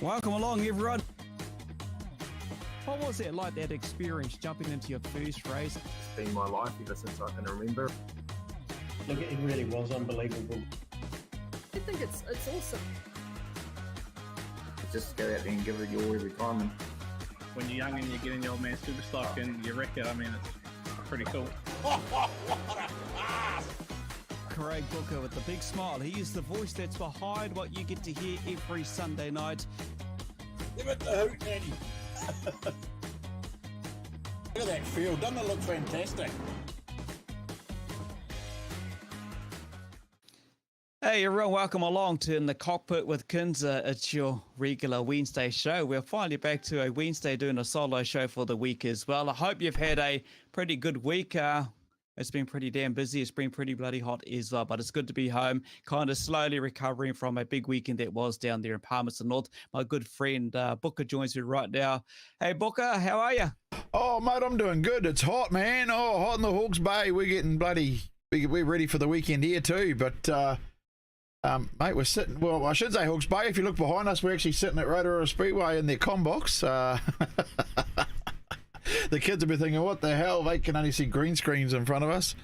Welcome along, everyone. What was it like, that experience, jumping into your first race? It's been my life ever since I can remember. Look, it really was unbelievable. I think it's awesome. Just go out there and give it your all every time. And when you're young and you get in the old man super stock and you wreck it, I mean, it's pretty cool. Craig Booker with the big smile. He is the voice that's behind what you get to hear every Sunday night. Give it the hoot, Daddy. Look at that field. Doesn't it look fantastic? Hey everyone, welcome along to In the Cockpit with KISNER. It's your regular Wednesday show. We're finally back to a Wednesday doing a solo show for the week as well. I hope you've had a pretty good week. It's been pretty damn busy. It's been pretty bloody hot as well, but it's good to be home, kind of slowly recovering from a big weekend that was down there in Palmerston North. My good friend Booker joins me right now. Hey Booker, how are you? Oh, mate, I'm doing good. It's hot, man. Oh, hot in the Hawke's Bay. We're getting we're ready for the weekend here too, but mate, we're sitting, well, I should say Hawke's Bay. If you look behind us, we're actually sitting at Rotorua Speedway in their combox. The kids will be thinking, what the hell? They can only see green screens in front of us.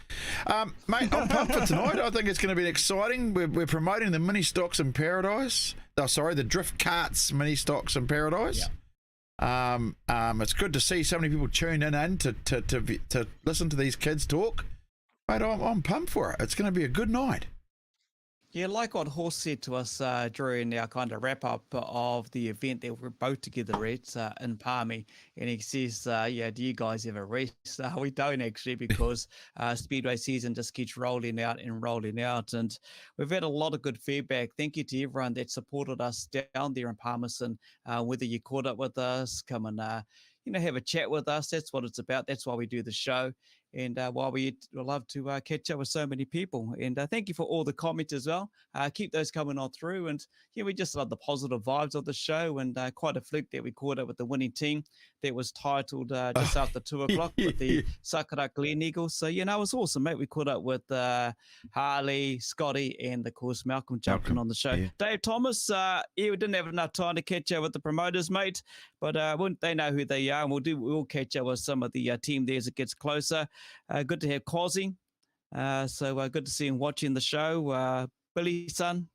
Mate, I'm pumped for tonight. I think it's going to be exciting. We're promoting the Ministocks in Paradise. Oh, sorry, the DriftKartz Ministocks in Paradise. Yeah. It's good to see so many people tune in to listen to these kids talk. Mate, I'm pumped for it. It's going to be a good night. Yeah, like what Horse said to us during our kind of wrap-up of the event that we're both together at in Palmy, and he says, yeah, do you guys ever rest? We don't actually, because Speedway season just keeps rolling out, and we've had a lot of good feedback. Thank you to everyone that supported us down there in Palmerston, whether you caught up with us, come and have a chat with us. That's what it's about. That's why we do the show. And while we love to catch up with so many people. And thank you for all the comments as well. Keep those coming on through. And yeah, we just love the positive vibes of the show. And quite a fluke that we caught up with the winning team that was titled just after 2 o'clock with the Sakura Glen Eagles. So, it was awesome, mate. We caught up with Harley, Scotty, and of course, Malcolm jumping on the show. Yeah. Dave Thomas, we didn't have enough time to catch up with the promoters, mate. But they know who they are. And we'll catch up with some of the team there as it gets closer. Good to have Cozzy. So good to see him watching the show. Billy's son,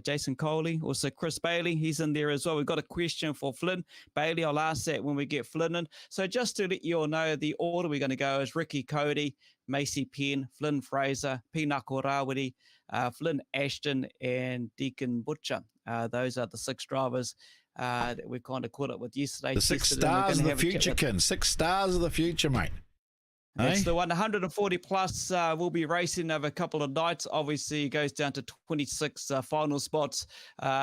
Jason Coley, also Chris Bailey. He's in there as well. We've got a question for Flynn. Bailey, I'll ask that when we get Flynn in. So just to let you all know, the order we're going to go is Riki, Kauri, Macy, Penn, Flynn, Fraser, Pinako, Rawiri, Flynn, Ashton, and Deegan Butcher. Those are the 6 drivers that we kind of caught up with yesterday. The 6 stars of the future, Ken. 6 stars of the future, mate. It's the 140 plus will be racing over a couple of nights. Obviously, it goes down to 26 final spots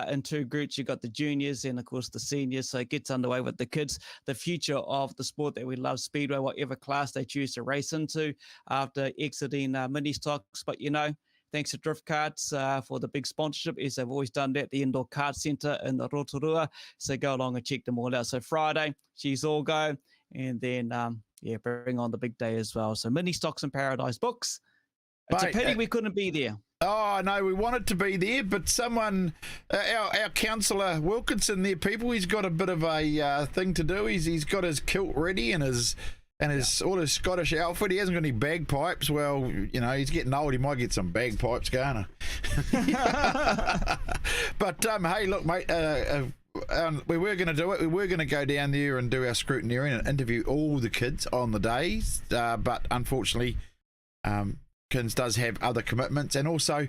in 2 groups. You've got the juniors and, of course, the seniors. So it gets underway with the kids. The future of the sport that we love, Speedway, whatever class they choose to race into after exiting Ministocks. But, thanks to DriftKartz for the big sponsorship, as they've always done that, the Indoor Kart Centre in the Rotorua. So go along and check them all out. So Friday, she's all go. And then, bring on the big day as well. So Ministocks in Paradise books. It's a pity we couldn't be there. Oh, no, we wanted to be there, but someone, our councillor Wilkinson there, people, he's got a bit of a thing to do. He's got his kilt ready and his all his Scottish outfit. He hasn't got any bagpipes. Well, he's getting old. He might get some bagpipes going. But hey, look, mate, we were going to do it. We were going to go down there and do our scrutineering and interview all the kids on the days. But unfortunately, Kins does have other commitments. And also,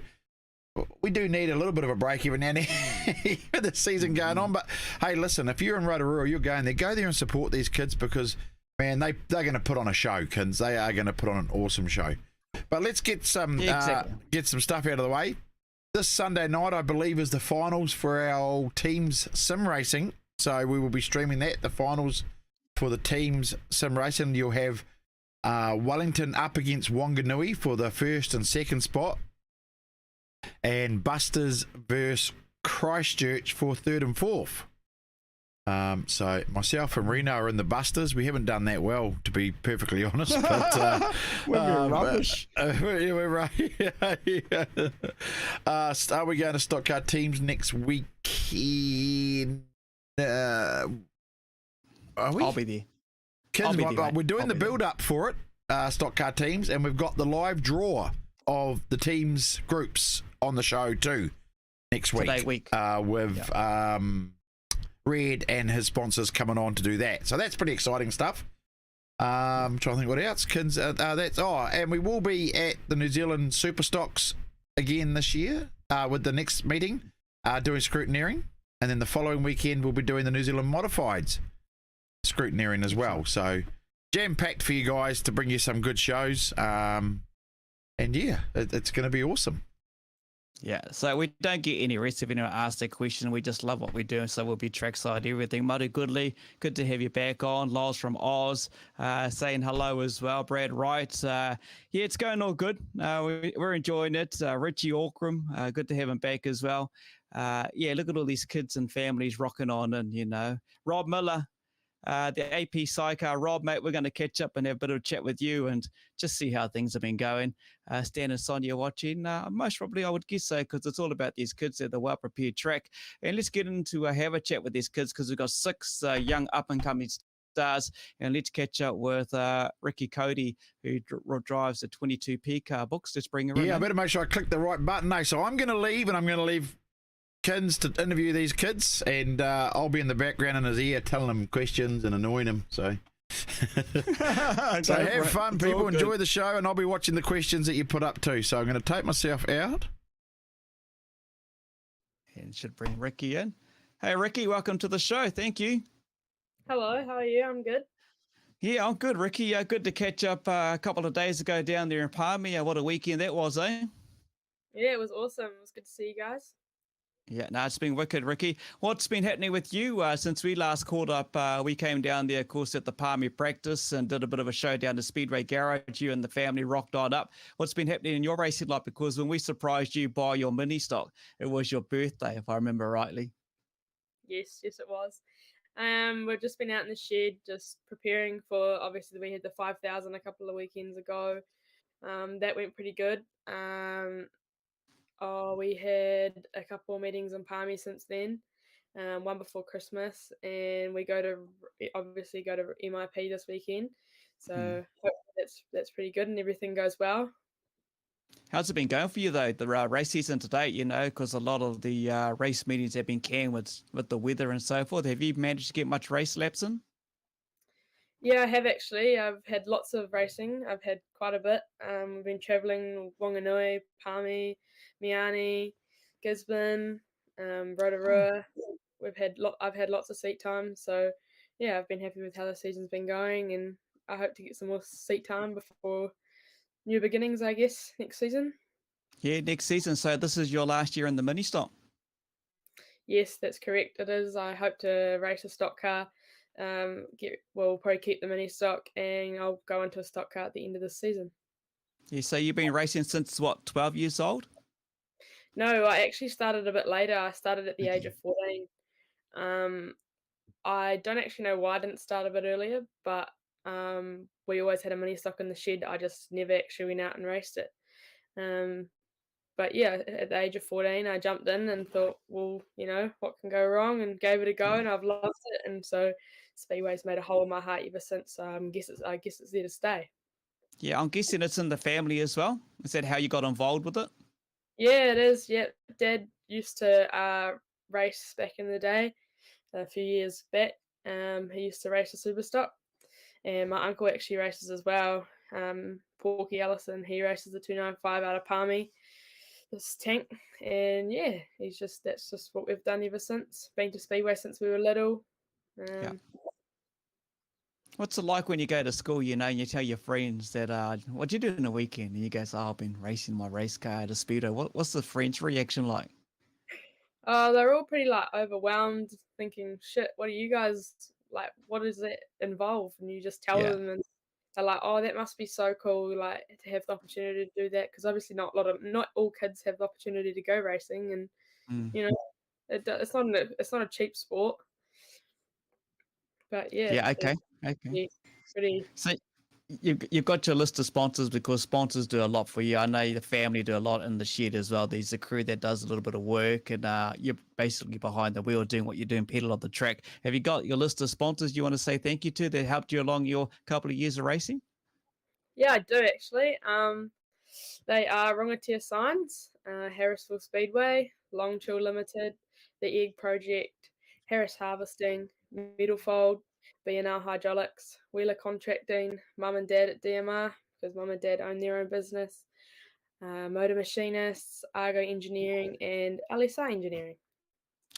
we do need a little bit of a break every now and then with the season going on. But hey, listen, if you're in Rotorua, you're going there, go there and support these kids because, man, they're going to put on a show, Kins. They are going to put on an awesome show. But let's get some stuff out of the way. This Sunday night, I believe, is the finals for our teams sim racing. So we will be streaming that, the finals for the teams sim racing. You'll have Wellington up against Wanganui for the 1st and 2nd spot. And Busters versus Christchurch for 3rd and 4th. So myself and Reno are in the Busters. We haven't done that well, to be perfectly honest. But we're rubbish. We're right. Are we going to stock car teams next weekend? Are we? I'll be there. Kids, I'll be there, mate. we're doing I'll the be there. build up for it, stock car teams, and we've got the live draw of the teams groups on the show too next week. Today week. With Red and his sponsors coming on to do that. So that's pretty exciting stuff. I'm trying to think what else. Kids, and we will be at the New Zealand Superstocks again this year with the next meeting, doing scrutineering, and then the following weekend we'll be doing the New Zealand Modifieds scrutineering as well. So jam packed for you guys to bring you some good shows. And yeah, it's going to be awesome. Yeah, so we don't get any rest if anyone asks a question. We just love what we do, so we'll be trackside everything. Muddy Goodley, good to have you back on. Lars from Oz saying hello as well. Brad Wright, yeah, it's going all good. We're enjoying it. Richie Orkram, good to have him back as well. Yeah, look at all these kids and families rocking on, and you know, Rob Miller, the AP Psycho. Rob, mate, we're going to catch up and have a bit of a chat with you and just see how things have been going. Stan and Sonia watching. Most probably I would guess so, because it's all about these kids at the well-prepared track. And let's get into have a chat with these kids, because we've got 6 young up-and-coming stars. And let's catch up with Riki Cody, who drives the 22P car. Books, let's bring her in. Yeah, I better make sure I click the right button. No, so I'm going to leave, and I'm going to leave Kins to interview these kids, and I'll be in the background in his ear telling him questions and annoying him. So so have fun, people. Enjoy the show, and I'll be watching the questions that you put up too. So I'm going to take myself out. And should bring Riki in. Hey, Riki, welcome to the show. Thank you. Hello, how are you? I'm good. Yeah, I'm good, Riki. Good to catch up a couple of days ago down there in Palmy. What a weekend that was, eh? Yeah, it was awesome. It was good to see you guys. Yeah, no, it's been wicked, Riki. What's been happening with you since we last caught up? We came down there, of course, at the Palmy practice and did a bit of a show down to Speedway Garage. You and the family rocked on up. What's been happening in your racing life? Because when we surprised you by your mini stock, it was your birthday, if I remember rightly. Yes, it was. We've just been out in the shed, just preparing for, obviously, we had the 5,000 a couple of weekends ago. That went pretty good. We had a couple of meetings in Palmy since then, one before Christmas, and we obviously go to MIP this weekend. So hopefully that's pretty good and everything goes well. How's it been going for you, though, the race season to date, you know, because a lot of the race meetings have been canned with the weather and so forth. Have you managed to get much race laps in? Yeah, I have actually. I've had lots of racing. I've had quite a bit. We've been travelling Wanganui, Palmy, Miani, Gisborne, Rotorua. I've had lots of seat time. So, yeah, I've been happy with how the season's been going, and I hope to get some more seat time before new beginnings, I guess, next season. Yeah, next season. So this is your last year in the mini stock. Yes, that's correct. It is. I hope to race a stock car. We'll probably keep the mini stock, and I'll go into a stock car at the end of the season. Yeah, so you've been racing since, what, 12 years old? No, I actually started a bit later. I started at the age of 14. I don't actually know why I didn't start a bit earlier, but we always had a mini stock in the shed. I just never actually went out and raced it. But yeah, at the age of 14, I jumped in and thought, well, you know, what can go wrong, and gave it a go, and I've loved it. And so Speedway's made a hole in my heart ever since. I guess it's there to stay. Yeah, I'm guessing it's in the family as well. Is that how you got involved with it? Yeah, it is. Yeah, Dad used to race back in the day, a few years back. He used to race a super stock, and my uncle actually races as well. Porky Ellison, he races the 295 out of Palmy, this tank, and yeah, that's just what we've done ever since. Been to Speedway since we were little. Yeah. What's it like when you go to school, you know, and you tell your friends that, what you do in the weekend? And you go, I've been racing my race car at a speedo. What's the friends' reaction like? They're all pretty overwhelmed, thinking, shit, what are you guys like? What does it involve? And you just tell them, and they're like, oh, that must be so cool, like to have the opportunity to do that, because obviously not all kids have the opportunity to go racing, and you know, it's not a cheap sport. But yeah. Yeah. Okay. Yeah, pretty. you've got your list of sponsors because sponsors do a lot for you. I know the family do a lot in the shed as well. There's a crew that does a little bit of work, and you're basically behind the wheel doing what you're doing, pedal on the track. Have you got your list of sponsors you want to say thank you to that helped you along your couple of years of racing? Yeah, I do actually. They are Rangatea Signs, Harrisville Speedway, Long Chill Limited, the Egg Project, Harris Harvesting, Metalfold, B&L Hydraulics, Wheeler Contracting, Mum and Dad at DMR, because Mum and Dad own their own business, Motor Machinists, Argo Engineering, and LSI Engineering.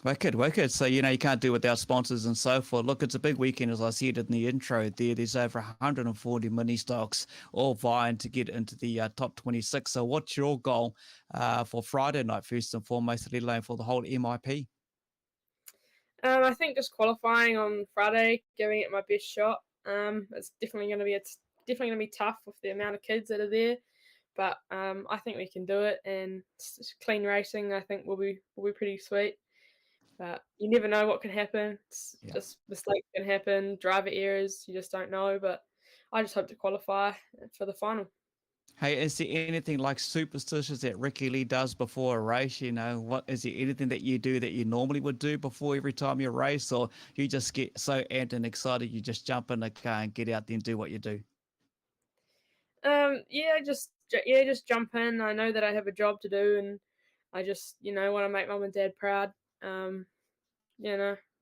Wicked, wicked. So, you can't do without sponsors and so forth. Look, it's a big weekend, as I said in the intro there. There's over 140 Ministocks all vying to get into the top 26. So what's your goal for Friday night, first and foremost, let alone for the whole MIP? I think just qualifying on Friday, giving it my best shot. It's definitely going to be tough with the amount of kids that are there, but I think we can do it. And clean racing, I think, will be pretty sweet. But you never know what can happen. Just mistakes can happen, driver errors. You just don't know. But I just hope to qualify for the final. Hey, is there anything like superstitious that Riki Lee does before a race? What is there anything that you do that you normally would do before every time you race, or you just get so amped and excited you just jump in the car and get out there and do what you do? Just jump in. I know that I have a job to do, and I just want to make Mum and Dad proud.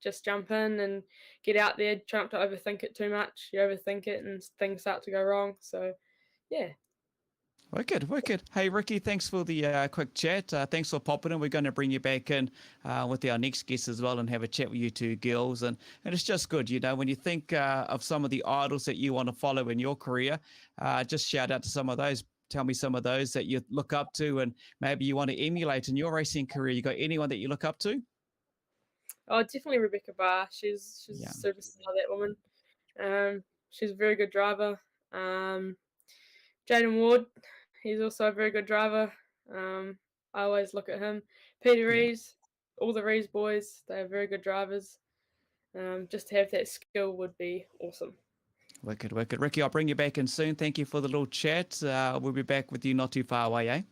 Just jump in and get out there. Try not to overthink it too much. You overthink it and things start to go wrong. So, yeah. Wicked, wicked. Hey, Riki, thanks for the quick chat. Thanks for popping in. We're going to bring you back in with our next guest as well and have a chat with you two girls. And it's just good, when you think of some of the idols that you want to follow in your career, just shout out to some of those. Tell me some of those that you look up to and maybe you want to emulate in your racing career. You got anyone that you look up to? Oh, definitely Rebecca Barr. She's a superstar, that woman. She's a very good driver. Jaden Ward, he's also a very good driver. I always look at him. Peter Rees, all the Rees boys, they are very good drivers. Just to have that skill would be awesome. Wicked, wicked. Riki, I'll bring you back in soon. Thank you for the little chat. We'll be back with you not too far away, eh?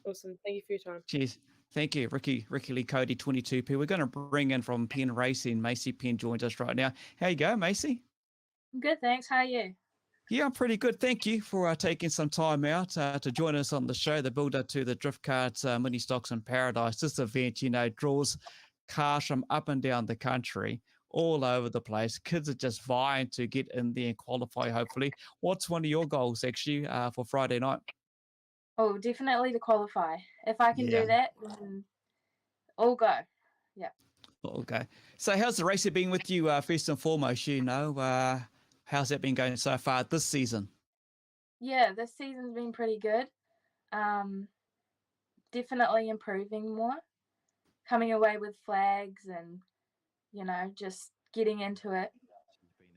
Awesome. Thank you for your time. Cheers. Thank you, Riki Lee Cody, 22P. We're going to bring in from Penn Racing. Macy Penn joins us right now. How you go, Macy? Good, thanks. How are you? Yeah, I'm pretty good. Thank you for taking some time out to join us on the show, the build-up to the DriftKartz Ministocks in Paradise. This event, draws cars from up and down the country, all over the place. Kids are just vying to get in there and qualify, hopefully. What's one of your goals, actually, for Friday night? Oh, definitely to qualify. If I can do that, then all go. Yeah. Okay. So how's the race been with you, first and foremost? How's that been going so far this season? Yeah, this season's been pretty good. Definitely improving more. Coming away with flags and, just getting into it.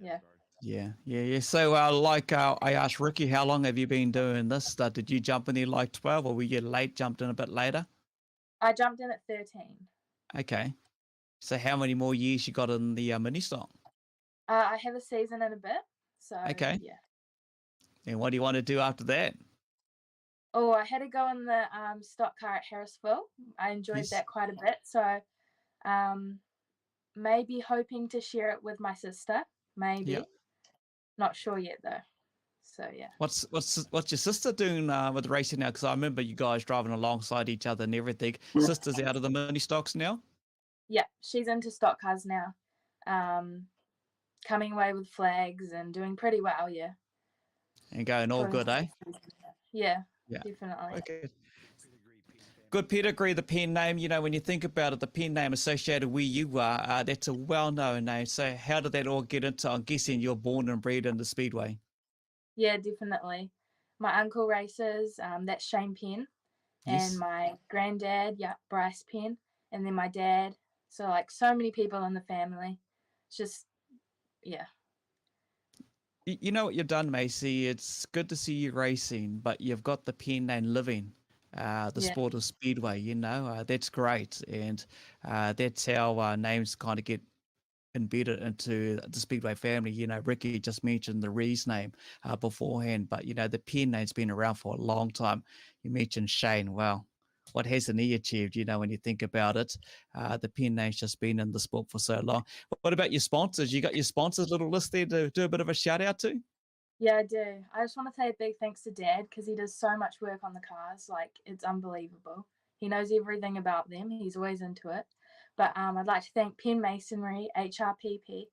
Yeah. Yeah. So, I asked Riki, how long have you been doing this? Did you jump in there like 12, or were you jumped in a bit later? I jumped in at 13. Okay. So how many more years you got in the Ministock? I have a season and a bit. So, okay. Yeah. And what do you want to do after that? Oh, I had to go in the stock car at Harrisville. I enjoyed that quite a bit. So, maybe hoping to share it with my sister. Maybe. Yep. Not sure yet though. So yeah. What's your sister doing with racing now? Because I remember you guys driving alongside each other and everything. Sister's out of the Ministocks now? Yeah, she's into stock cars now. Coming away with flags and doing pretty well, yeah. And going all good, eh? Yeah, definitely. Okay. Good pedigree, the Penn name. When you think about it, the Penn name associated where you are, that's a well-known name. So how did that all get into, I'm guessing you're born and bred in the Speedway? Yeah, definitely. My uncle races, that's Shane Penn. And my granddad, Bryce Penn. And then my dad. So, so many people in the family. It's just, yeah. You know what you've done, Macy? It's good to see you racing, but you've got the Penn name living. The sport of Speedway, that's great. And that's how names kind of get embedded into the Speedway family. You know, Riki just mentioned the Rees name beforehand, but, you know, the Penn name's been around for a long time. You mentioned Shane. Well, what hasn't he achieved, you know, when you think about it? The Penn name's just been in the sport for so long. What about your sponsors? You got your sponsors little list there to do a bit of a shout out to? Yeah, I do. I just want to say a big thanks to Dad because he does so much work on the cars. Like, it's unbelievable. He knows everything about them. He's always into it. But I'd like to thank Penn Masonry, HRPP,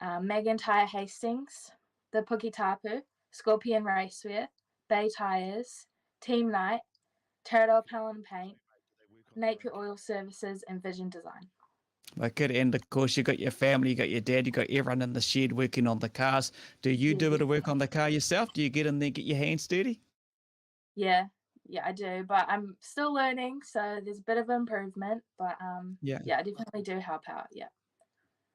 McIntyre Hastings, the Puki Tapu, Scorpion Racewear, Bay Tyres, Team Night, Teradol Palin Paint, Napier Oil Services, and Vision Design. Okay, and of course you got your family, you got your dad, you got everyone in the shed working on the cars. Do you do a bit of work on the car yourself? Do you get in there, get your hands dirty? Yeah, I do, but I'm still learning, so there's a bit of improvement. But Yeah. I definitely do help out. Yeah.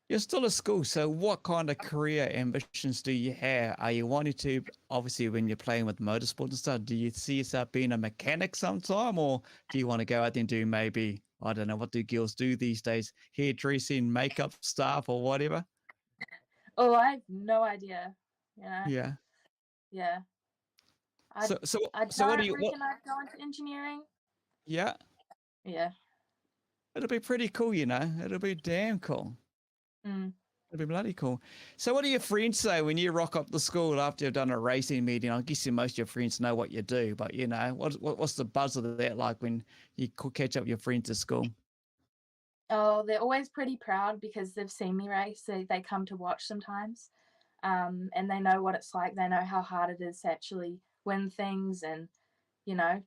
You're still at school, so what kind of career ambitions do you have? Are you wanting to, obviously, when you're playing with motorsport and stuff, do you see yourself being a mechanic sometime, or do you want to go out there and do maybe, I don't know, what do girls do these days? Hairdressing, makeup stuff, or whatever? Oh, I have no idea. You know? Yeah. Yeah. So I what do you, reckon I'd go into engineering. yeah, Yeah. it'll be pretty cool, you know, it'll be damn cool. Mm. It'll be bloody cool. So what do your friends say when you rock up to school after you've done a racing meeting? I guess most of your friends know what you do, but, you know, what's the buzz of that like when you catch up with your friends at school? Oh, they're always pretty proud because they've seen me race. So they come to watch sometimes. And they know what it's like. They know how hard it is to actually win things and, you know,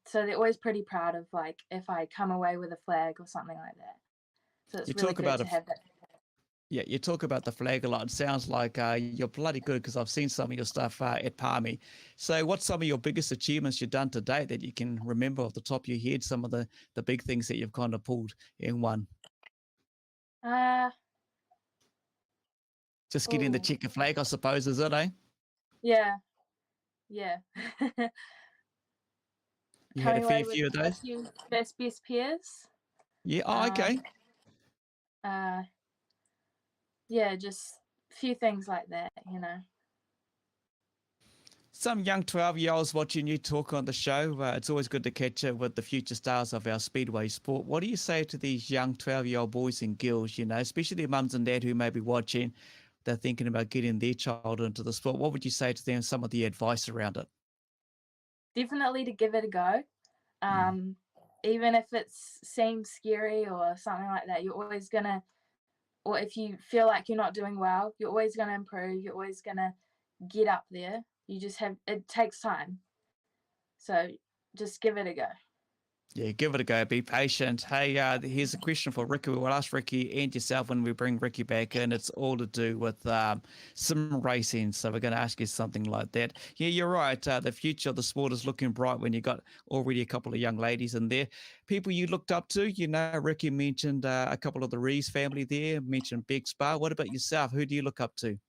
so they're always pretty proud of, like, if I come away with a flag or something like that. So it's really good to have that. Yeah, you talk about the flag a lot. It sounds like you're bloody good because I've seen some of your stuff at Palmy. So what's some of your biggest achievements you've done to date that you can remember off the top of your head, some of the big things that you've kind of pulled in one? Just getting the checker flag, I suppose, is it, eh? Yeah. You had a fair few of those? Best peers. Yeah, oh, okay. Yeah, just a few things like that, you know. Some young 12-year-olds watching you talk on the show. It's always good to catch up with the future stars of our speedway sport. What do you say to these young 12-year-old boys and girls, you know, especially their mums and dad who may be watching, they're thinking about getting their child into the sport? What would you say to them, some of the advice around it? Definitely to give it a go. Even if it seems scary or something like that, you're always going to, or if you feel like you're not doing well, you're always going to improve. You're always going to get up there. You just it takes time. So just give it a go. Yeah, give it a go. Be patient. Hey, here's a question for Riki. We'll ask Riki and yourself when we bring Riki back in. It's all to do with sim racing. So we're going to ask you something like that. Yeah, you're right. The future of the sport is looking bright when you got already a couple of young ladies in there. People you looked up to, you know, Riki mentioned a couple of the Rees family there, mentioned Big Spa. What about yourself? Who do you look up to?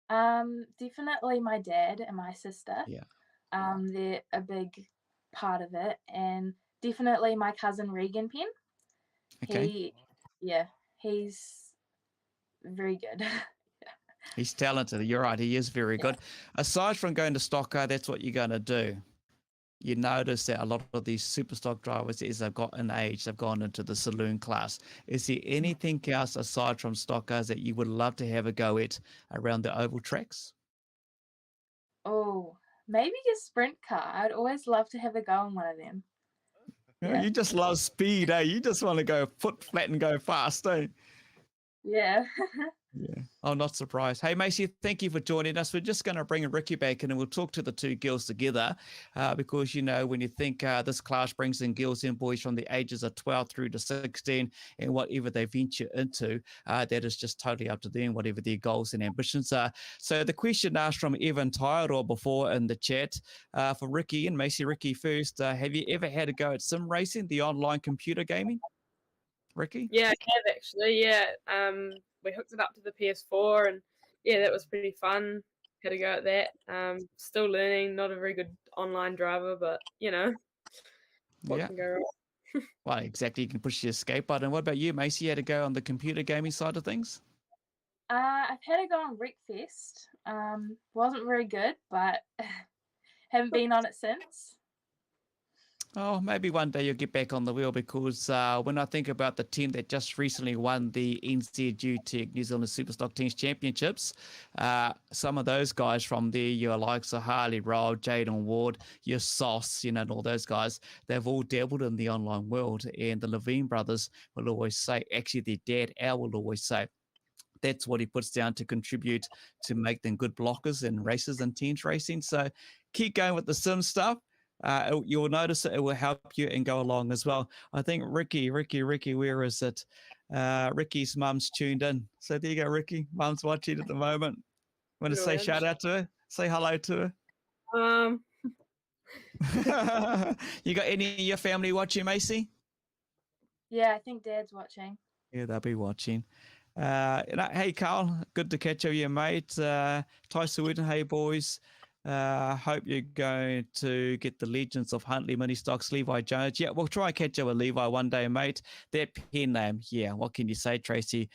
Definitely my dad and my sister. Yeah. They're a big part of it, and definitely my cousin Regan Penn. Okay. He's very good. He's talented. You're right. He is very good. Aside from going to stock car, that's what you're going to do. You notice that a lot of these super stock drivers, as they've got in age, they've gone into the saloon class. Is there anything else aside from stock cars that you would love to have a go at around the oval tracks? Oh, maybe a sprint car. I'd always love to have a go on one of them. Yeah. You just love speed, eh? You just want to go foot flat and go fast, eh? Yeah. Yeah, I'm not surprised. Hey, Macy, thank you for joining us. We're just going to bring Riki back in and we'll talk to the two girls together because, you know, when you think this class brings in girls and boys from the ages of 12 through to 16 and whatever they venture into, that is just totally up to them, whatever their goals and ambitions are. So the question asked from Evan Tyro before in the chat for Riki and Macy. Riki first, have you ever had a go at sim racing, the online computer gaming? Riki? Yeah, I have actually, yeah. We hooked it up to the PS4 and yeah, that was pretty fun. Had a go at that. Still learning, not a very good online driver, but you know, what can go wrong? Well, exactly. You can push your escape button. What about you, Macy? You had to go on the computer gaming side of things? I've had to go on Wreckfest. Wasn't very good, but haven't been on it since. Oh, maybe one day you'll get back on the wheel because when I think about the team that just recently won the NZU Tech New Zealand Superstock Teams Championships, some of those guys from there, your likes of Harley Roll, Jaden Ward, your Sauce, and all those guys, they've all dabbled in the online world. And the Levine brothers will always say, actually their dad, Al, will always say, that's what he puts down to contribute to make them good blockers in races and teams racing. So keep going with the sim stuff. You'll notice it will help you and go along as well. I think Riki, where is it? Ricky's mum's tuned in. So there you go, Riki. Mum's watching at the moment. Want to say shout out to her? Say hello to her. You got any of your family watching, Macy? Yeah, I think Dad's watching. Yeah, they'll be watching. Hey, Carl, good to catch up with you, mate. Tyson Wooden, hey, boys. Hope you're going to get the Legends of Huntley Ministocks, Levi Jones. Yeah, we'll try and catch up with Levi one day, mate. That pen name, yeah, what can you say, Tracy?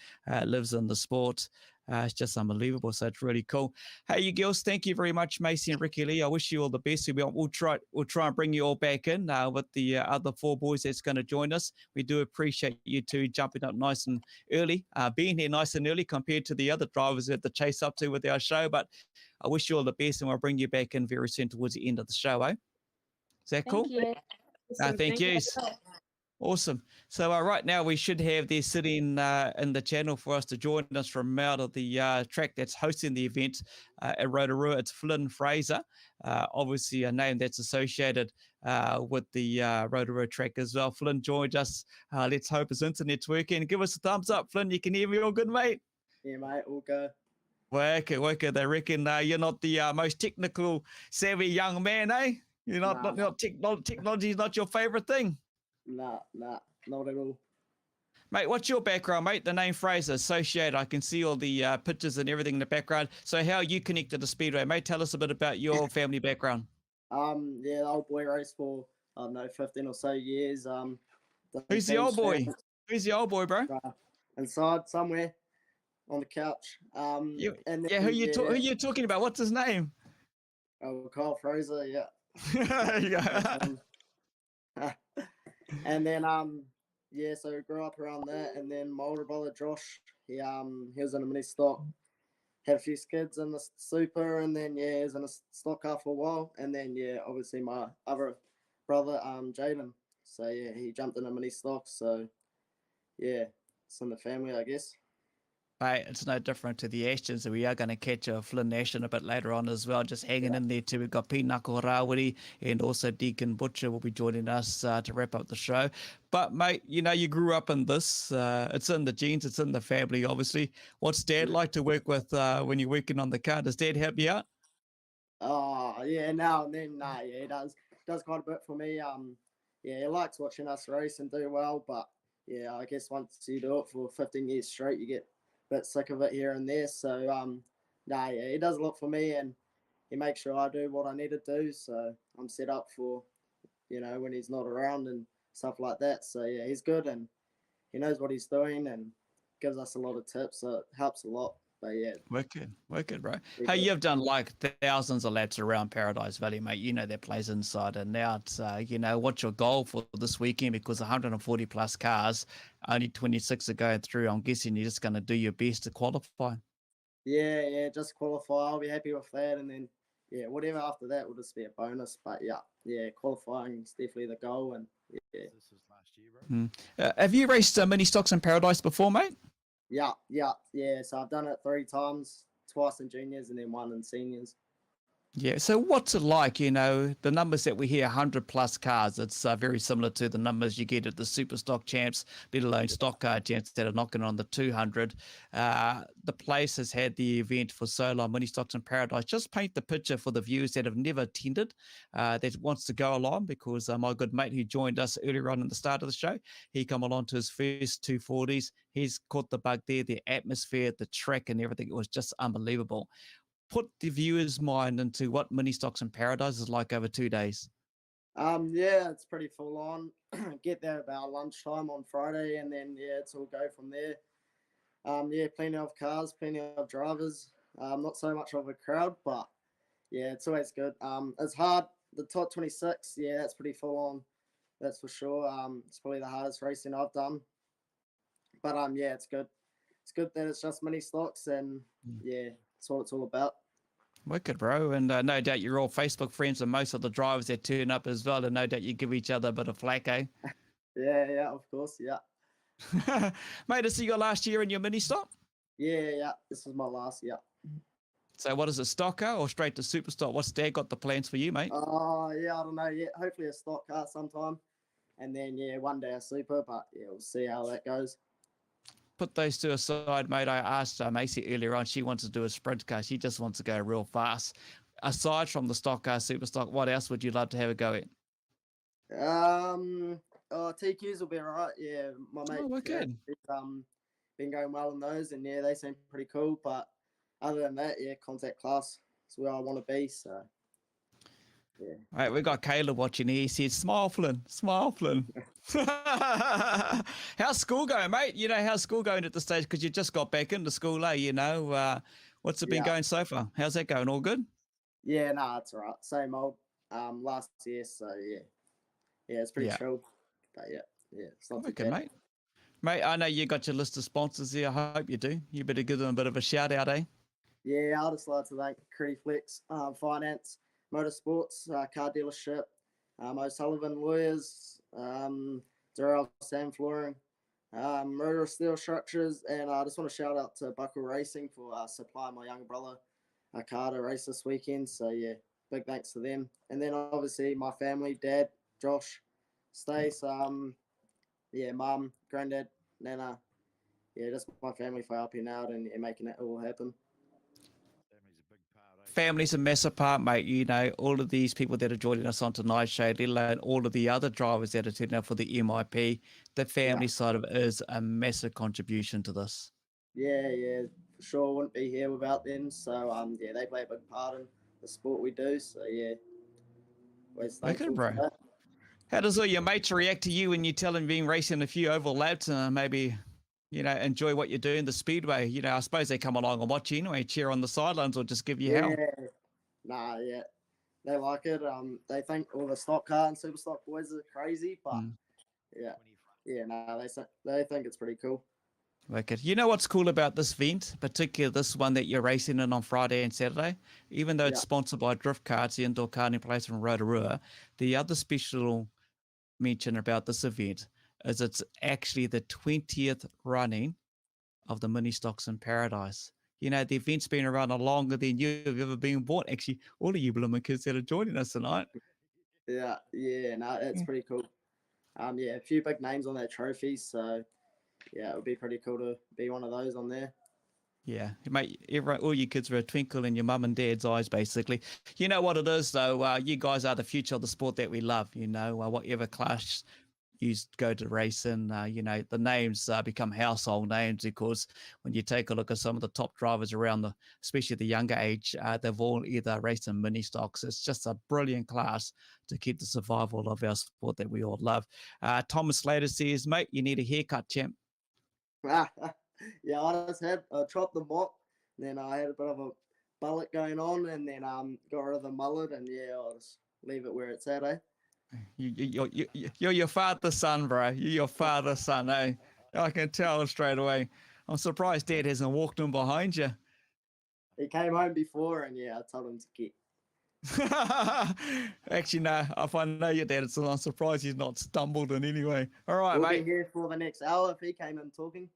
Lives in the sport. It's just unbelievable. So it's really cool. Hey, you girls, thank you very much, Macy and Riki Lee. I wish you all the best. We'll try and bring you all back in with the other 4 boys that's going to join us. We do appreciate you two jumping up nice and early, being here nice and early compared to the other drivers at the chase up to with our show. But I wish you all the best, and we'll bring you back in very soon towards the end of the show, eh? Is that cool? Thank you. Thank you. Awesome. So right now we should have there sitting in the channel for us to join us from out of the track that's hosting the event at Rotorua. It's Flynn Fraser, obviously a name that's associated with the Rotorua track as well. Flynn joined us. Let's hope his internet's working. Give us a thumbs up, Flynn. You can hear me all good, mate? Yeah, mate, all go. Work it. They reckon you're not the most technical savvy young man, eh? You're not technology is not your favorite thing. Nah, not at all. Mate, what's your background, mate? The name Fraser, associated. I can see all the pictures and everything in the background. So how are you connected to Speedway, mate? Tell us a bit about your family background. Yeah, the old boy raced for, 15 or so years. Who's the old boy? Who's the old boy, bro? Inside somewhere on the couch. Who you talking about? What's his name? Oh, Kyle Fraser, yeah. Yeah. And then so grew up around that, and then my older brother Josh, he was in a mini stock, had a few skids in the super, and then he was in a stock car for a while, and then obviously my other brother Jaden, so he jumped in a mini stock, so it's in the family, I guess. Mate, it's no different to the Ashtons, so we are going to catch a Flynn Ashton a bit later on as well, just hanging in there too. We've got Pinako Rawiri and also Deegan Butcher will be joining us to wrap up the show. But, mate, you grew up in this. It's in the genes. It's in the family, obviously. What's Dad like to work with when you're working on the car? Does Dad help you out? Oh, yeah, now and then, he does quite a bit for me. He likes watching us race and do well, but, I guess once you do it for 15 years straight, you get bit sick of it here and there, so he does a lot for me, and he makes sure I do what I need to do, so I'm set up for when he's not around and stuff like that. So he's good, and he knows what he's doing and gives us a lot of tips, so it helps a lot. But wicked, bro. Hey, you've done like thousands of laps around Paradise Valley, mate. That plays inside and out. What's your goal for this weekend? Because 140 plus cars, only 26 are going through. I'm guessing you're just going to do your best to qualify. Yeah, just qualify. I'll be happy with that, and then whatever after that will just be a bonus. But qualifying is definitely the goal. And This was last year, bro. Have you raced mini stocks in Paradise before, mate? Yeah. So I've done it 3 times, twice in juniors and then 1 in seniors. Yeah. So what's it like? The numbers that we hear, 100 plus cars. It's very similar to the numbers you get at the super stock champs, let alone stock car champs that are knocking on the 200. The place has had the event for so long, Mini Stocks in Paradise. Just paint the picture for the viewers that have never attended, that wants to go along, because my good mate who joined us earlier on in the start of the show, he come along to his first 240s. He's caught the bug there, the atmosphere, the track and everything. It was just unbelievable. Put the viewer's mind into what Mini Stocks in Paradise is like over 2 days. Yeah, it's pretty full on. Get there about lunchtime on Friday, and then yeah, it's all go from there. Yeah, plenty of cars, plenty of drivers. Not so much of a crowd, but yeah, it's always good. It's hard. The top 26, yeah, that's pretty full on. That's for sure. It's probably the hardest racing I've done. But yeah, it's good. It's good that it's just mini stocks, and yeah, that's what it's all about. Wicked, bro. And no doubt you're all Facebook friends with most of the drivers that turn up as well. And no doubt you give each other a bit of flack, eh? Yeah, of course, yeah. Mate, this is your last year in your mini stock? Yeah. This is my last year. So what is it, stock car or straight to super stock? What's Dad got the plans for you, mate? Yeah, I don't know yet. Hopefully a stock car sometime. And then, yeah, one day a super, but yeah, we'll see how that goes. Put those two aside, mate. I asked Macy earlier on, she wants to do a sprint car. She just wants to go real fast. Aside from the stock car, super stock, what else would you love to have a go at? TQs will be all right. Yeah, my mate. Oh, wicked. He's been going well in those, and yeah, they seem pretty cool. But other than that, yeah, contact class is where I want to be. So, yeah. All right, we got Caleb watching here. He said, "Smile, Flynn. Smile, Flynn." How's school going, mate? You know, how's school going at this stage? Because you just got back into school, eh? You know, what's it been going so far? How's that going? All good? Yeah, nah, it's all right. Same old. Last year, so yeah, it's pretty chill. But yeah, it's not too bad. Mate. Mate, I know you got your list of sponsors here. I hope you do. You better give them a bit of a shout out, eh? Yeah, I'd just like to thank Flex Finance, Motorsports, car dealership, O'Sullivan Lawyers, Durrell Sam Flooring, Rotor Steel Structures, and I just want to shout out to Buckle Racing for supplying my younger brother a car to race this weekend. So yeah, big thanks to them. And then obviously my family, Dad, Josh, Stace, Mum, Granddad, Nana, just my family for helping out and making it all happen. Family's a massive part, mate. You know, all of these people that are joining us on tonight's show, let alone all of the other drivers that are turning up for the MIP, the family side of it is a massive contribution to this. Yeah, for sure. Wouldn't be here without them. So, they play a big part in the sport we do. So, yeah. Okay, bro. How does all your mates react to you when you tell them you've been racing a few oval laps and maybe, you know, enjoy what you're doing, the speedway? You know, I suppose they come along and watch you anyway, cheer on the sidelines or just give you hell. Nah, they like it. They think all the stock car and super stock boys are crazy, but they think it's pretty cool. Wicked. You know what's cool about this event, particularly this one that you're racing in on Friday and Saturday? Even though it's sponsored by DriftKartz, the indoor karting place from Rotorua, the other special mention about this event is it's actually the 20th running of the Ministocks in Paradise. You know, the event's been around longer than you've ever been born. Actually, all of you blooming kids that are joining us tonight. That's pretty cool. A few big names on their trophies, so yeah, it would be pretty cool to be one of those on there. Yeah, mate, all you kids are a twinkle in your mum and dad's eyes, basically. You know what it is, though? You guys are the future of the sport that we love, you know, whatever class you go to race in, you know, the names become household names because when you take a look at some of the top drivers around, especially the younger age, they've all either raced in mini stocks. It's just a brilliant class to keep the survival of our sport that we all love. Thomas Slater says, mate, you need a haircut, champ. I just had chopped the mop, then I had a bit of a bullet going on, and then got rid of the mullet, and I'll just leave it where it's at, eh? You're your father's son, bro. You're your father's son, eh? I can tell straight away. I'm surprised Dad hasn't walked in behind you. He came home before, and I told him to get. Actually, no. If I know your dad, I'm surprised he's not stumbled in anyway. All right, we'll mate. Be here for the next hour if he came in talking.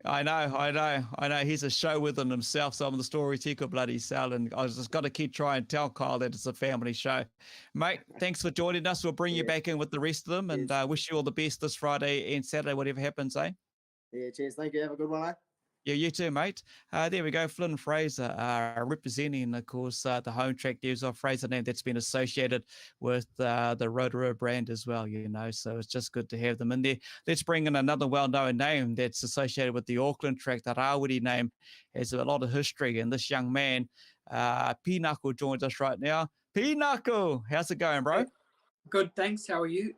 I know. He's a show within himself. Some of the stories he could bloody sell, and I just got to keep trying to tell Kyle that it's a family show. Mate, thanks for joining us. We'll bring you back in with the rest of them, and wish you all the best this Friday and Saturday, whatever happens, eh? Yeah, cheers. Thank you. Have a good one, eh? Yeah, you too, mate. There we go. Flynn Fraser representing, of course, the home track News of Fraser name that's been associated with the Rotorua brand as well, you know. So it's just good to have them in there. Let's bring in another well-known name that's associated with the Auckland track. The Rawiri name has a lot of history. And this young man, Pinnacle, joins us right now. Pinnacle, how's it going, bro? Good, thanks. How are you?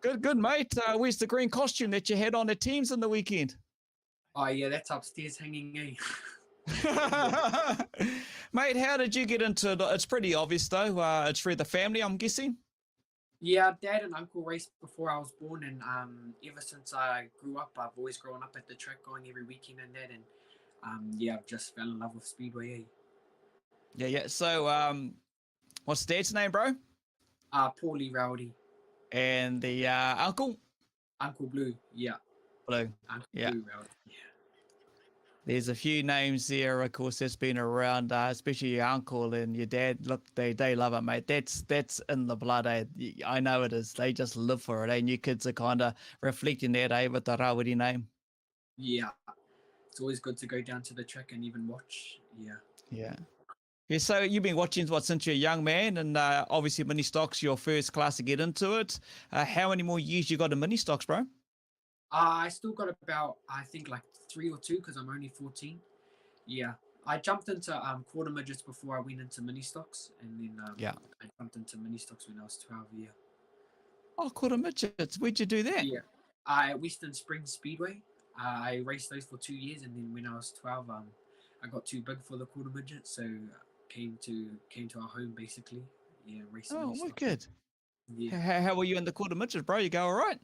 Good, mate. Where's the green costume that you had on the teams in the weekend? Oh, yeah, that's upstairs hanging, eh? Mate, how did you get into it? It's pretty obvious, though. It's through the family, I'm guessing. Yeah, Dad and Uncle raced before I was born, and ever since I grew up, I've always grown up at the track, going every weekend and that, and yeah, I've just fell in love with Speedway, eh? Yeah. So, what's Dad's name, bro? Paulie Rowdy. And the uncle? Uncle Blue, yeah. Blue. Uncle Yeah. Blue Rowdy, yeah. There's a few names there, of course, that's been around, especially your uncle and your dad. Look, they love it, mate. That's in the blood, eh? I know it is. They just live for it, eh? And you kids are kind of reflecting that, eh, with the Rawiri name. Yeah. It's always good to go down to the track and even watch, yeah. Yeah, so you've been watching since you're a young man, and obviously Ministocks, your first class to get into it. How many more years you got in Ministocks, bro? I still got about, I think, like 3 or 2 because I'm only 14. Yeah. I jumped into quarter midgets before I went into Ministocks, and then I jumped into Ministocks when I was 12, yeah. Oh, quarter midgets. Where'd you do that? Yeah. At Western Springs Speedway. I raced those for 2 years, and then when I was 12, I got too big for the quarter midget, so came to our home basically. Yeah, racing. Oh, wicked. Yeah. How were you in the quarter midgets, bro? You go all right?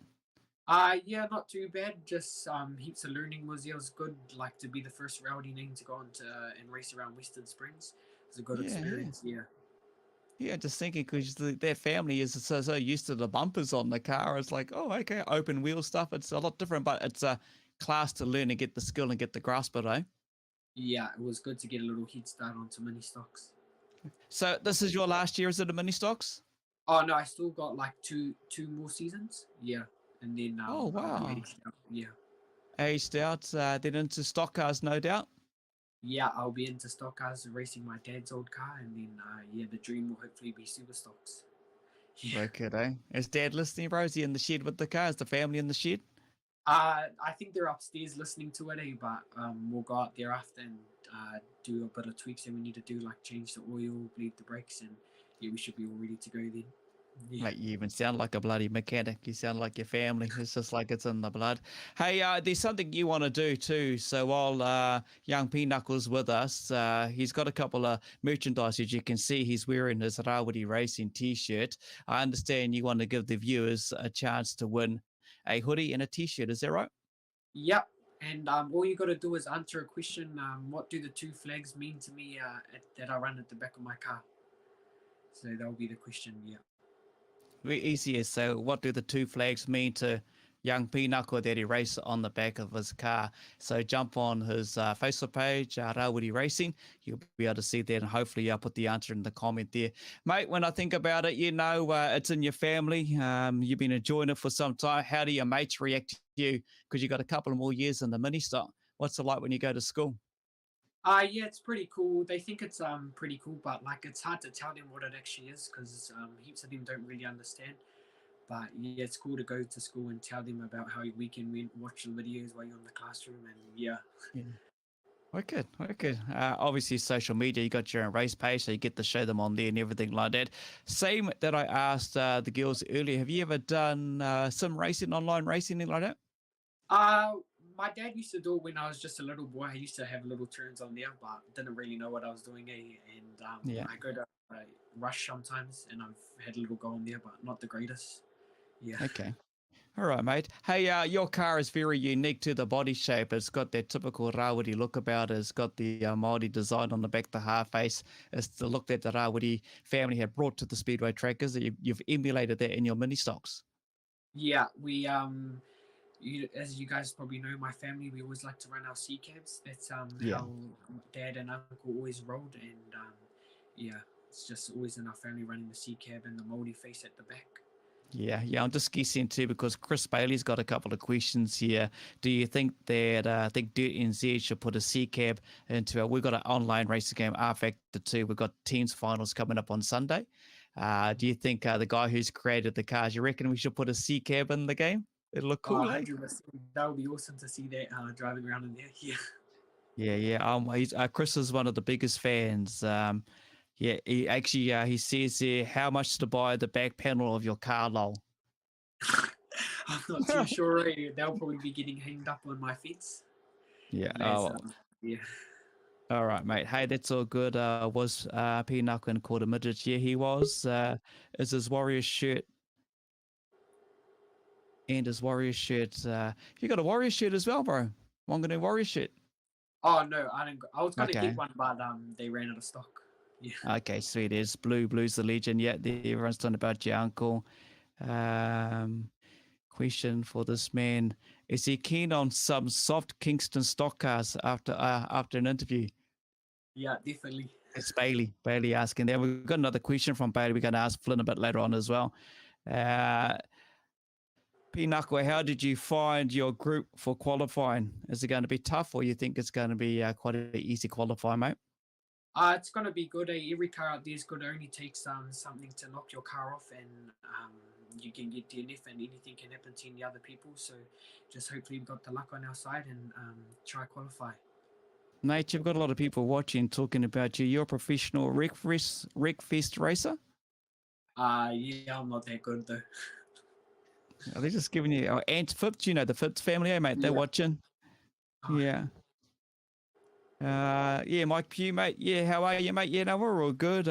Yeah, not too bad. Just heaps of learning. It was good. Like to be the first rowdy name to go on to and race around Western Springs. It was a good experience. Yeah. Yeah, just thinking because their family is so used to the bumpers on the car. It's like, oh, okay, open wheel stuff. It's a lot different, but it's a class to learn and get the skill and get the grasp of it, eh? Yeah, it was good to get a little head start onto Ministocks. So this is your last year, is it, a Ministocks? Oh no, I still got like two more seasons. Yeah, and then oh wow, yeah, aged out, then into stock cars, no doubt. Yeah, I'll be into stock cars, racing my dad's old car, and then yeah, the dream will hopefully be super stocks. Yeah. Wicked, eh? Is Dad listening, bro? Is he in the shed with the car? Is the family in the shed? I think they're upstairs listening to it, eh? But we'll go out there after and do a bit of tweaks that we need to do, like change the oil, bleed the brakes, and yeah, we should be all ready to go then. Yeah. Mate, you even sound like a bloody mechanic. You sound like your family. It's just like it's in the blood. Hey, there's something you want to do too. So while young Pinnackle's with us, he's got a couple of merchandise. As you can see, he's wearing his Rawiri Racing t-shirt. I understand you want to give the viewers a chance to win a hoodie and a t-shirt. Is that right? Yep. And all you got to do is answer a question. What do the 2 flags mean to me that I run at the back of my car? So that'll be the question, yeah. Very easy. So what do the 2 flags mean to young Pinnacle that he races on the back of his car? So jump on his Facebook page, Rawiri Racing. You'll be able to see that, and hopefully I'll put the answer in the comment there. Mate, when I think about it, you know, it's in your family. You've been enjoying it for some time. How do your mates react to you? Because you got a couple of more years in the mini stock. What's it like when you go to school? Yeah, it's pretty cool. They think it's pretty cool, but like it's hard to tell them what it actually is because heaps of them don't really understand. But yeah, it's cool to go to school and tell them about how your weekend went, watch the videos while you're in the classroom, and yeah. Wicked. Obviously, social media, you got your own race page, so you get to show them on there and everything like that. Same that I asked the girls earlier. Have you ever done sim racing, online racing, anything like that? My dad used to do it when I was just a little boy. I used to have little turns on there, but didn't really know what I was doing. And I go to Rush sometimes, and I've had a little go on there, but not the greatest. Yeah. Okay. All right, mate. Hey, your car is very unique to the body shape. It's got that typical Rawiri look about it. It's got the Māori design on the back, the half face. It's the look that the Rawiri family have brought to the speedway track. Is it? You've emulated that in your Ministocks. Yeah, we as you guys probably know, my family, we always like to run our sea cabs. That's how Dad and Uncle always rode, and yeah, it's just always in our family running the sea cab and the Māori face at the back. Yeah, I'm just guessing too because Chris Bailey's got a couple of questions here. Do you think that Dirt NZ should put a C cab into we've got an online racing game, R Factor 2. We've got teams finals coming up on Sunday. Do you think the guy who's created the cars, you reckon we should put a C cab in the game? It'll look cool, eh? That would be awesome to see that driving around in there. Yeah. Yeah. Chris is one of the biggest fans. Yeah, he says here, how much to buy the back panel of your car, lol. I'm not too sure. They'll probably be getting hanged up on my fence. Yeah. Yeah. All right, mate. Hey, that's all good. Was Pinocchio called a midget? Yeah, he was. Is his Warriors shirt and his Warriors shirt. You got a Warriors shirt as well, bro? Whanganui Warriors shirt. Oh no, I didn't. I was gonna Okay. get one, but they ran out of stock. Yeah. Okay, sweet. There's Blue's the legend. Yeah, everyone's talking about your uncle. Question for this man: is he keen on some soft Kingston stock cars after an interview? Yeah, definitely. It's Bailey asking there. We've got another question from Bailey. We're going to ask Flynn a bit later on as well. Pinocchio, how did you find your group for qualifying? Is it going to be tough, or you think it's going to be quite an easy qualify, mate? It's gonna be good. Every car out there is good. It only takes something to knock your car off, and you can get DNF, and anything can happen to any other people. So just hopefully we've got the luck on our side and try qualify. Mate, you've got a lot of people watching talking about you. You're a professional Wreckfest racer? Yeah, I'm not that good though. Are they just giving you Ant Phipps? You know the Phipps family, mate? They're watching. Oh. Yeah. Yeah, Mike Pugh, mate. Yeah, how are you, mate? Yeah, no, we're all good.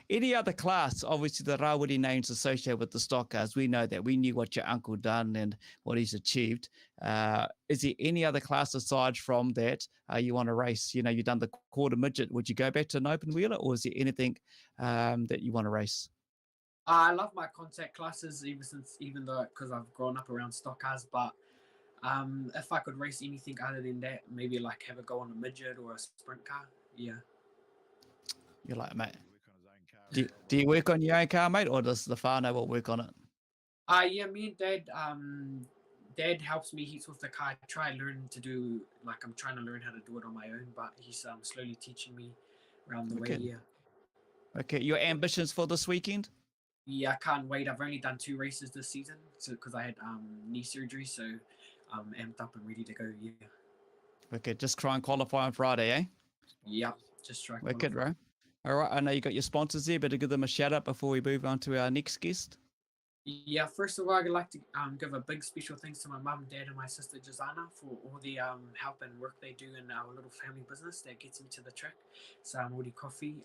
Any other class? Obviously, the Rawiri names associated with the stock cars. We know that. We knew what your uncle done and what he's achieved. Is there any other class aside from that you want to race? You know, you've done the quarter midget. Would you go back to an open wheeler, or is there anything that you want to race? I love my contact classes, even though because I've grown up around stock cars, but. If I could race anything other than that, maybe like have a go on a midget or a sprint car. Yeah. You're like, mate. Do you work on your own car, mate, or does the whānau will work on it? Yeah, me and Dad. Dad helps me heaps with the car. I try to learn to do I'm trying to learn how to do it on my own, but he's slowly teaching me around the way. Yeah. Okay, your ambitions for this weekend? Yeah, I can't wait. I've only done 2 races this season, so because I had knee surgery, so. I'm amped up and ready to go, yeah. Okay, just try and qualify on Friday, eh? Yep, just try. Wicked, bro. All right, I know you got your sponsors there, but to give them a shout out before we move on to our next guest. Yeah, first of all, I'd like to give a big special thanks to my mum, dad, and my sister Jazana for all the help and work they do in our little family business that gets into the track. So Rawiri Coffee,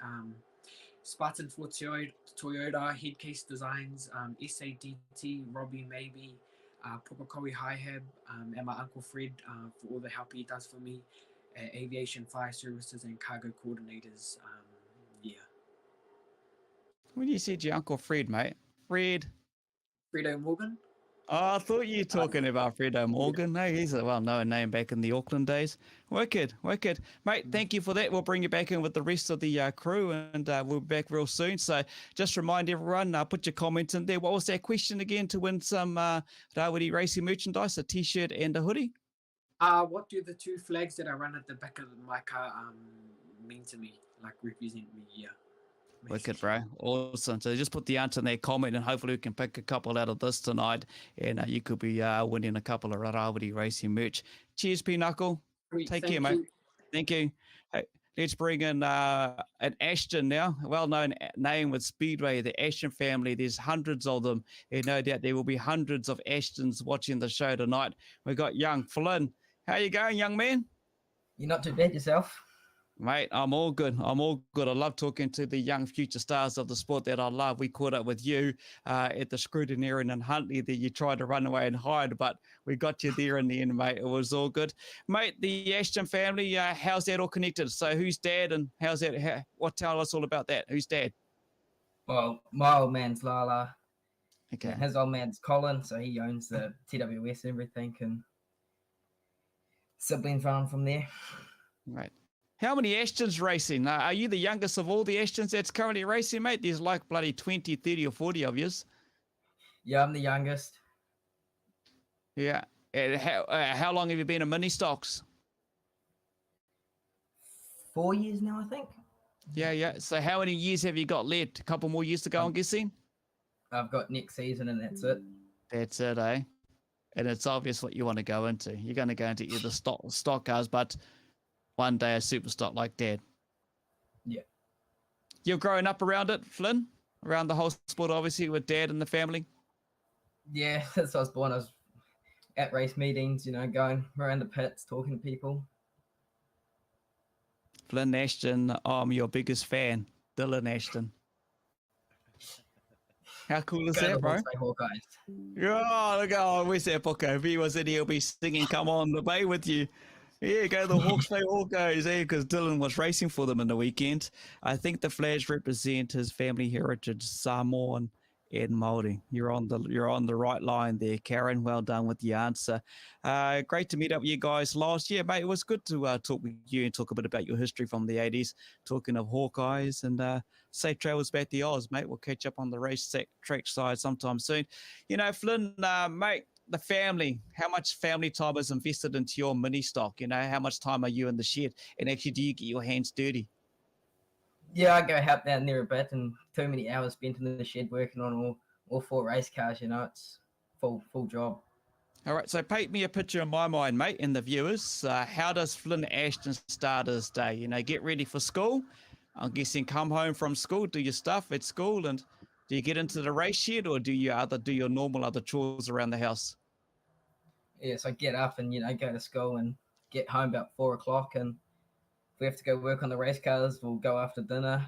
Spartan for Toyota, Headcase Designs, SADT, Robbie Maybe, Kauri High-Hab, and my Uncle Fred for all the help he does for me, aviation, fire services, and cargo coordinators. Yeah. When you said your Uncle Fred, mate, Fredo Morgan. Oh, I thought you were talking about Fredo Morgan. No, he's a well-known name back in the Auckland days. Wicked. Mate, thank you for that. We'll bring you back in with the rest of the crew, and we'll be back real soon. So just remind everyone, put your comments in there. What was that question again to win some Rawiri racing merchandise, a T-shirt and a hoodie? What do the 2 flags that I run at the back of my car mean to me, represent me? Yeah. Wicked, bro. Awesome. So just put the answer in their comment, and hopefully we can pick a couple out of this tonight, and you could be winning a couple of Rawiri racing merch. Cheers, Pinocchio. Take care, mate. Thank you. Hey, let's bring in an Ashton now, a well-known name with Speedway, the Ashton family. There's hundreds of them, and no doubt there will be hundreds of Ashtons watching the show tonight. We've got young Flynn. How you going, young man? You're not too bad yourself. Mate, I'm all good. I love talking to the young future stars of the sport that I love. We caught up with you at the scrutineering in Huntly that you tried to run away and hide, but we got you there in the end, mate. It was all good. Mate, the Ashton family, how's that all connected? So who's dad and how's that? Tell us all about that. Who's dad? Well, my old man's Lala. Okay. His old man's Colin, so he owns the TWS and everything, and siblings run from there. Right. How many Ashtons racing? Are you the youngest of all the Ashtons that's currently racing, mate? There's bloody 20, 30 or 40 of yous. Yeah, I'm the youngest. Yeah. And how long have you been in Ministocks? 4 years now, I think. Yeah. So how many years have you got left? A couple more years to go, I'm guessing? I've got next season and that's it. That's it, eh? And it's obvious what you want to go into. You're going to go into either stock cars, but one day a super stock like Dad. Yeah. You're growing up around it, Flynn? Around the whole sport, obviously, with Dad and the family? Yeah, since I was born, I was at race meetings, going around the pits, talking to people. Flynn Ashton, I'm your biggest fan. Dylan Ashton. How cool is that, bro? Yeah, look, where's that Booker? If he was in, he'll be singing Come On the Bay with you. Yeah, go the Hawke's Bay Hawkeyes, because Dylan was racing for them in the weekend. I think the flags represent his family heritage, Samoan and Māori. You're on the right line there, Karen. Well done with the answer. Great to meet up with you guys last year, mate. It was good to talk with you and talk a bit about your history from the 80s, talking of Hawkeyes, and safe travels back to Oz, mate. We'll catch up on the race track side sometime soon. Flynn, mate, the family, how much family time is invested into your mini stock? How much time are you in the shed? And actually, do you get your hands dirty? Yeah, I go help down there a bit, and too many hours spent in the shed working on all 4 race cars. It's full job. All right, so paint me a picture in my mind, mate, and the viewers. How does Flynn Ashton start his day? Get ready for school. I'm guessing come home from school, do your stuff at school, and do you get into the race shed, or do you do your normal other chores around the house? Yes, I get up and go to school and get home about 4 o'clock, and if we have to go work on the race cars, we'll go after dinner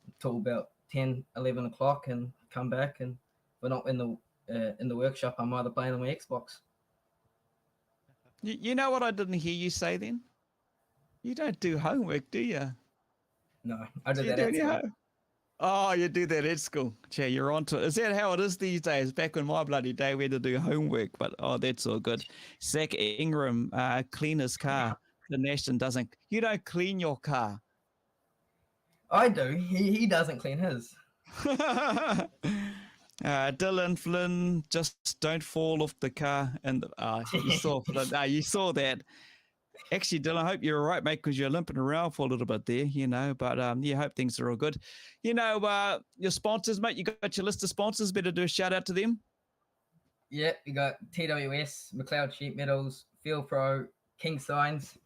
until about 10, 11 o'clock and come back. And if we're not in the workshop, I'm either playing on my Xbox. You know what I didn't hear you say then? You don't do homework, do you? No, I do that at school. Oh, you do that at school. Gee, you're onto it. Is that how it is these days? Back in my bloody day, we had to do homework, but that's all good. Zach Ingram, clean his car. The Ashton doesn't. You don't clean your car. I do. He doesn't clean his. Dylan, Flynn, just don't fall off the car. And you saw Flynn. You saw that. Actually, Dylan, I hope you're all right, mate, because you're limping around for a little bit there, But I hope things are all good. Your sponsors, mate. You got your list of sponsors. Better do a shout out to them. Yeah, we got TWS, McLeod Sheet Metals, Field Pro, King Signs,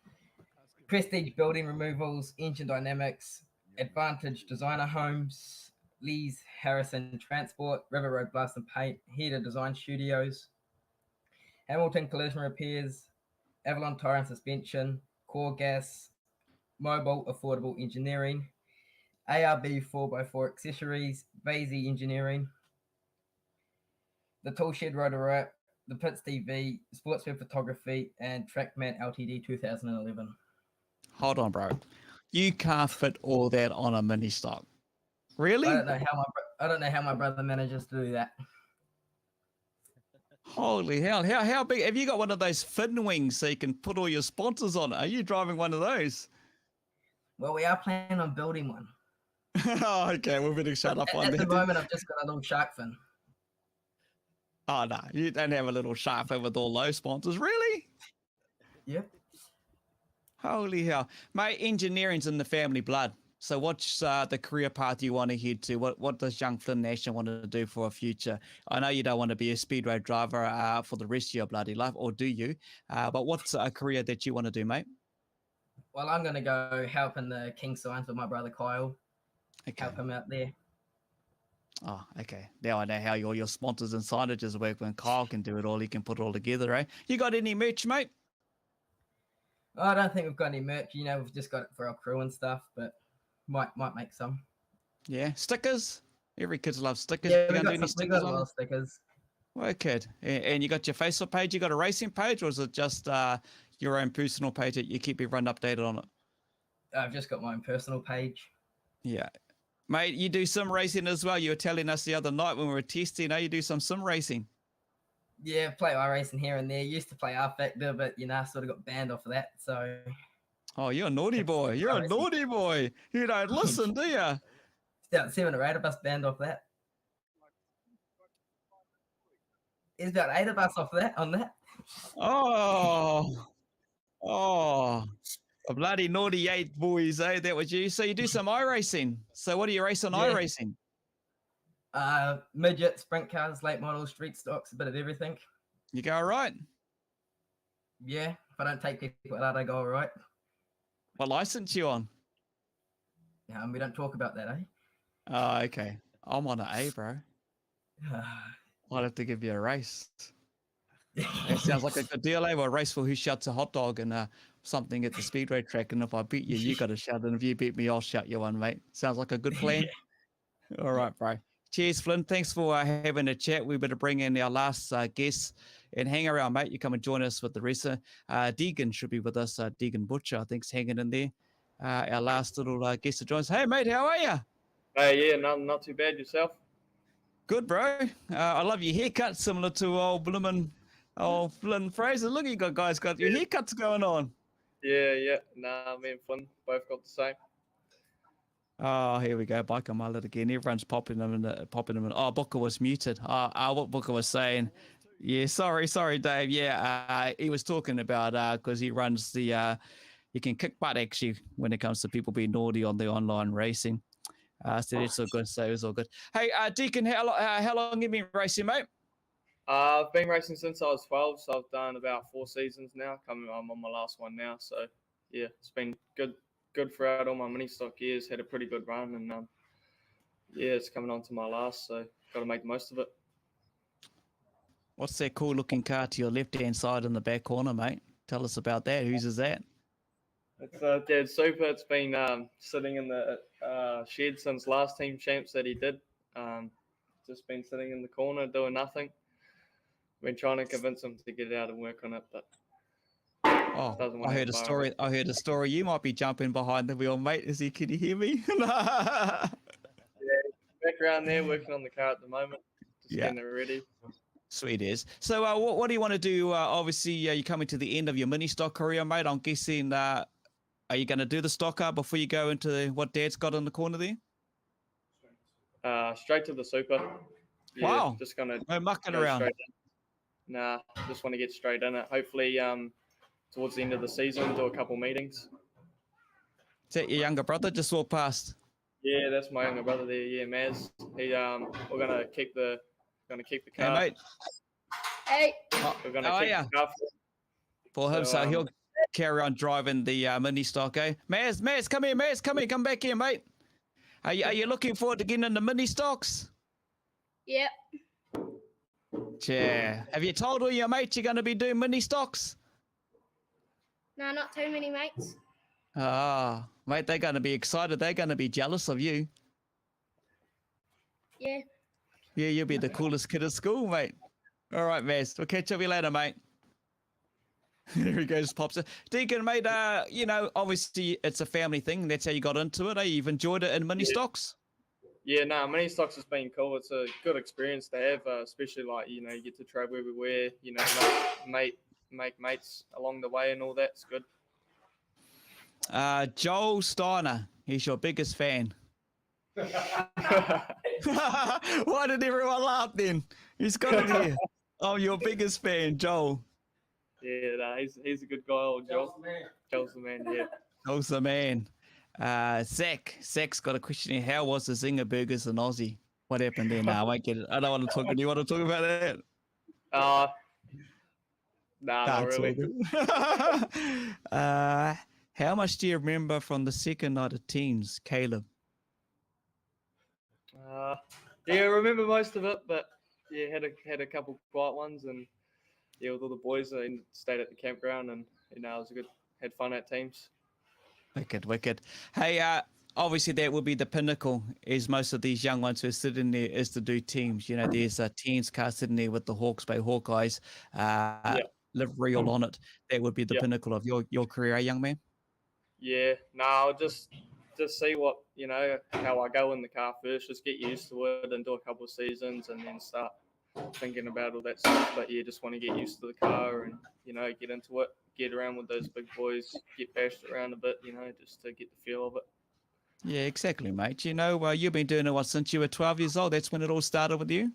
Prestige Building Removals, Engine Dynamics, Advantage Designer Homes, Lee's Harrison Transport, River Road Blast and Paint, Heater Design Studios, Hamilton Collision Repairs, Avalon Tire and Suspension, Core Gas, Mobile Affordable Engineering, ARB 4x4 Accessories, Vasey Engineering, The Tool Shed Rotor Wrap, The Pits TV, Sportswear Photography, and Trackman Ltd 2011. Hold on, bro. You can't fit all that on a mini stock. Really? I don't know how my brother manages to do that. Holy hell. How big? Have you got one of those fin wings so you can put all your sponsors on it? Are you driving one of those? Well, we are planning on building one. Oh, okay. We're going to shut up on that. At the moment, I've just got a little shark fin. Oh, no. You don't have a little shark fin with all those sponsors. Really? Yep. Holy hell. Mate, engineering's in the family blood. So what's the career path you want to head to? What does young Flynn Ashton want to do for a future? I know you don't want to be a speedway driver for the rest of your bloody life, or do you? But what's a career that you want to do, mate? Well, I'm going to go help in the King Signs with my brother Kyle. Okay. Help him out there. Oh, okay. Now I know how your sponsors and signages work. When Kyle can do it all, he can put it all together, eh? You got any merch, mate? I don't think we've got any merch. We've just got it for our crew and stuff, but might make some. Yeah, stickers. Every kid loves stickers. Yeah, we got a lot of stickers. Okay, and you got your Facebook page. You got a racing page, or is it just your own personal page that you keep everyone updated on it? I've just got my own personal page. Yeah, mate. You do sim racing as well. You were telling us the other night when we were testing. You do some sim racing. Yeah, play iRacing here and there. Used to play R Factor, but I sort of got banned off of that. So. Oh, you're a naughty boy. You're a naughty boy. You don't listen, do you? About 7 or 8 of us banned off that. There's about 8 of us off that on that. Oh, a bloody naughty 8 boys, eh? That was you. So you do some iRacing. So what do you race on iRacing? Midget, sprint cars, late models, street stocks, a bit of everything. You go all right? Yeah, if I don't take people out, I go all right. What license you on? We don't talk about that, eh? Oh, okay. I'm on an A, bro. I'd have to give you a race. That sounds like a good deal, eh? Well, a race for who shouts a hot dog and something at the speedway track. And if I beat you, you got to shout. And if you beat me, I'll shout you one, mate. Sounds like a good plan. All right, bro. Cheers, Flynn. Thanks for having a chat. We better bring in our last guest and hang around, mate. You come and join us with the rest. Deegan should be with us. Deegan Butcher, I think, is hanging in there. Our last little guest to join us. Hey, mate, how are you? Yeah, not too bad. Yourself? Good, bro. I love your haircut, similar to old Bloomin', old Flynn Fraser. Look, you guys got your haircuts going on. Yeah. Nah, me and Flynn both got the same. Oh, here we go. Bike on my lid again. Everyone's popping them in. Oh, Booker was muted. What Booker was saying. Yeah, sorry, Dave. Yeah, he was talking about because he runs the. He can kick butt actually when it comes to people being naughty on the online racing. So it's all good. So it was all good. Hey, Deacon, how long have you been racing, mate? I've been racing since I was 12, so I've done about 4 seasons now. I'm on my last one now, so yeah, it's been good throughout all my mini stock years. Had a pretty good run, and yeah, it's coming on to my last, so got to make the most of it. What's that cool looking car to your left-hand side in the back corner, mate? Tell us about that. Whose is that? It's Dad's Super. It's been sitting in the shed since last team champs that he did. Just been sitting in the corner doing nothing. Been trying to convince him to get out and work on it, but I heard a story. I heard a story. You might be jumping behind the wheel, mate. Can you hear me? Yeah, back around there working on the car at the moment. Just getting it ready. Sweet is. So what do you want to do? Obviously, you're coming to the end of your mini stock career, mate. I'm guessing, are you going to do the stock car before you go into what Dad's got in the corner there? Straight to the Super. Yeah, wow. Just going to no mucking around. Nah, just want to get straight in it. Hopefully, towards the end of the season, do a couple meetings. Is that your younger brother just walked past? Yeah, that's my younger brother there. Yeah, Maz. We're going to keep the car. Hey, mate. Hey. We're going to keep the car for him, so he'll carry on driving the mini stock, eh? Maz, come here, Maz. Come back here, mate. Are you looking forward to getting into mini stocks? Yep. Yeah. Have you told all your mates you're going to be doing mini stocks? No, not too many mates. Mate, they're going to be excited. They're going to be jealous of you. Yeah. Yeah, you'll be the coolest kid at school, mate. All right, Maz. We'll catch up with you later, mate. There he goes, pops it. Deegan, mate, obviously it's a family thing. That's how you got into it. You've enjoyed it in mini stocks? Yeah, mini stocks has been cool. It's a good experience to have, especially you get to travel everywhere, make mates along the way and all that. It's good. Joel Steiner, he's your biggest fan. Why did everyone laugh then? He's got it here. Oh, your biggest fan, Joel. Yeah, he's a good guy, old Joel. Joel's the man, yeah. Joel's the man. Zach's got a question here. How was the Zinger Burgers in Aussie? What happened there? I won't get it. I don't want to talk. Do you want to talk about that? Not really. How much do you remember from the second night of teams, Caleb? Yeah, I remember most of it, but yeah, had a couple quiet ones, and yeah, with all the boys, I stayed at the campground, and it was had fun at teams. Wicked. Hey, obviously that would be the pinnacle, is most of these young ones who are sitting there, is to do teams. There's a teams car sitting there with the Hawke's Bay Hawkeyes, livery all on it. That would be the pinnacle of your career, young man. Yeah, I'll just see what, how I go in the car first, just get used to it and do a couple of seasons and then start thinking about all that stuff. But yeah, just want to get used to the car and, get into it, get around with those big boys, get bashed around a bit, just to get the feel of it. Yeah, exactly, mate. You've been doing it since you were 12 years old. That's when it all started with you?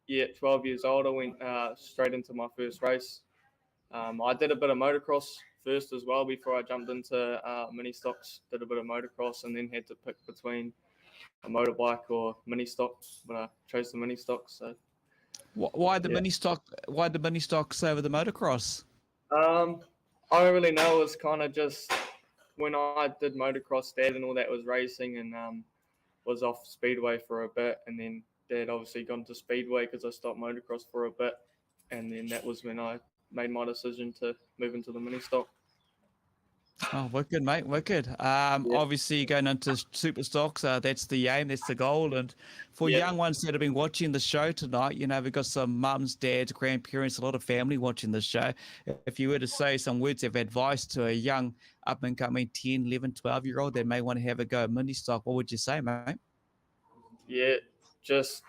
Yeah, 12 years old. I went straight into my first race. I did a bit of motocross first as well before I jumped into mini stocks. Did a bit of motocross and then had to pick between a motorbike or mini stocks, but I chose the mini stocks. So why the mini stock? Why the mini stocks over the motocross? I don't really know. It's kind of just when I did motocross, Dad and all that was racing, and was off Speedway for a bit, and then Dad obviously gone to Speedway because I stopped motocross for a bit, and then that was when I made my decision to move into the mini stock. Oh, wicked, mate, wicked. Obviously, going into super stocks, that's the aim, that's the goal. And for young ones that have been watching the show tonight, you know, we've got some mums, dads, grandparents, a lot of family watching the show. If you were to say some words of advice to a young up-and-coming 10, 11, 12-year-old that may want to have a go at mini stock, what would you say, mate? Yeah, just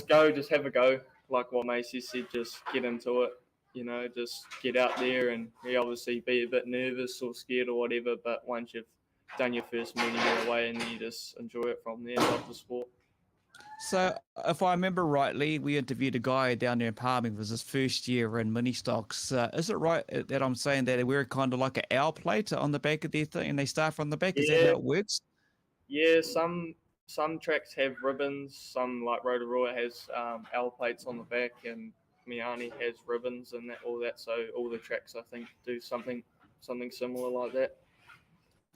go, just have a go. Like what Macy said, just get into it. You know, just get out there and obviously be a bit nervous or scared or whatever. But once you've done your first mini, you're away and you just enjoy it from there. Love the sport. So, if I remember rightly, we interviewed a guy down there in Palmy. It was his first year in mini stocks. Is it right that I'm saying that they wear kind of like an owl plate on the back of their thing and they start from the back? Is that how it works? Yeah, some tracks have ribbons. Some like Rotorua has owl plates on the back, and Miani has ribbons and all that. So all the tracks, I think, do something similar like that.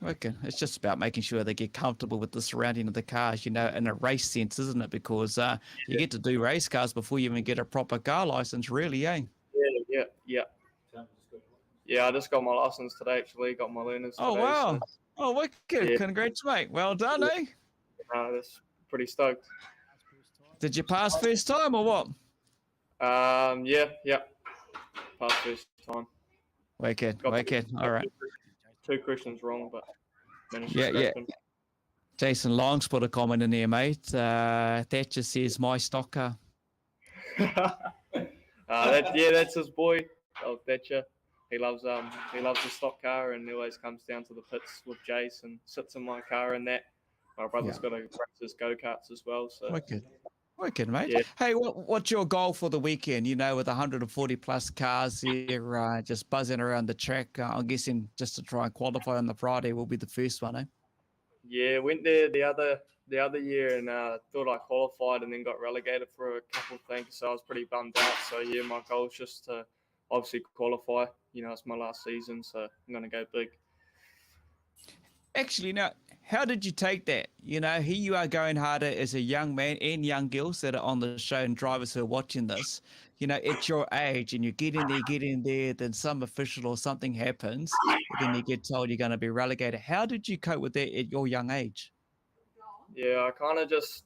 Okay, it's just about making sure they get comfortable with the surrounding of the cars, you know, in a race sense, isn't it? Because you get to do race cars before you even get a proper car license, really, eh? Yeah. Yeah, I just got my license today, actually. Got my learners today. Oh, wow. So, oh, wicked. Yeah. Congrats, mate. Well done, eh? That's pretty stoked. Did you pass first time or what? Yeah. Passed first time. Wicked. All right. Two questions wrong, but managed to Yeah. scrape them. Jason Long's put a comment in there, mate. Thatcher says my stock car. That's his boy, old Thatcher. He loves the stock car, and he always comes down to the pits with Jace and sits in my car and that. My brother's got a race his go-karts as well. So Wicked, mate. Yeah. Hey, what's your goal for the weekend? You know, with 140 plus cars here, just buzzing around the track. I'm guessing just to try and qualify on the Friday will be the first one, eh? Yeah, went there the other year and thought I qualified and then got relegated for a couple of things. So I was pretty bummed out. So yeah, my goal is just to obviously qualify. You know, it's my last season, so I'm gonna go big. Actually, now, how did you take that? You know, here you are going harder as a young man and young girls that are on the show and drivers who are watching this. You know, at your age, and you get in there, then some official or something happens, and then you get told you're going to be relegated. How did you cope with that at your young age? Yeah, I kind of just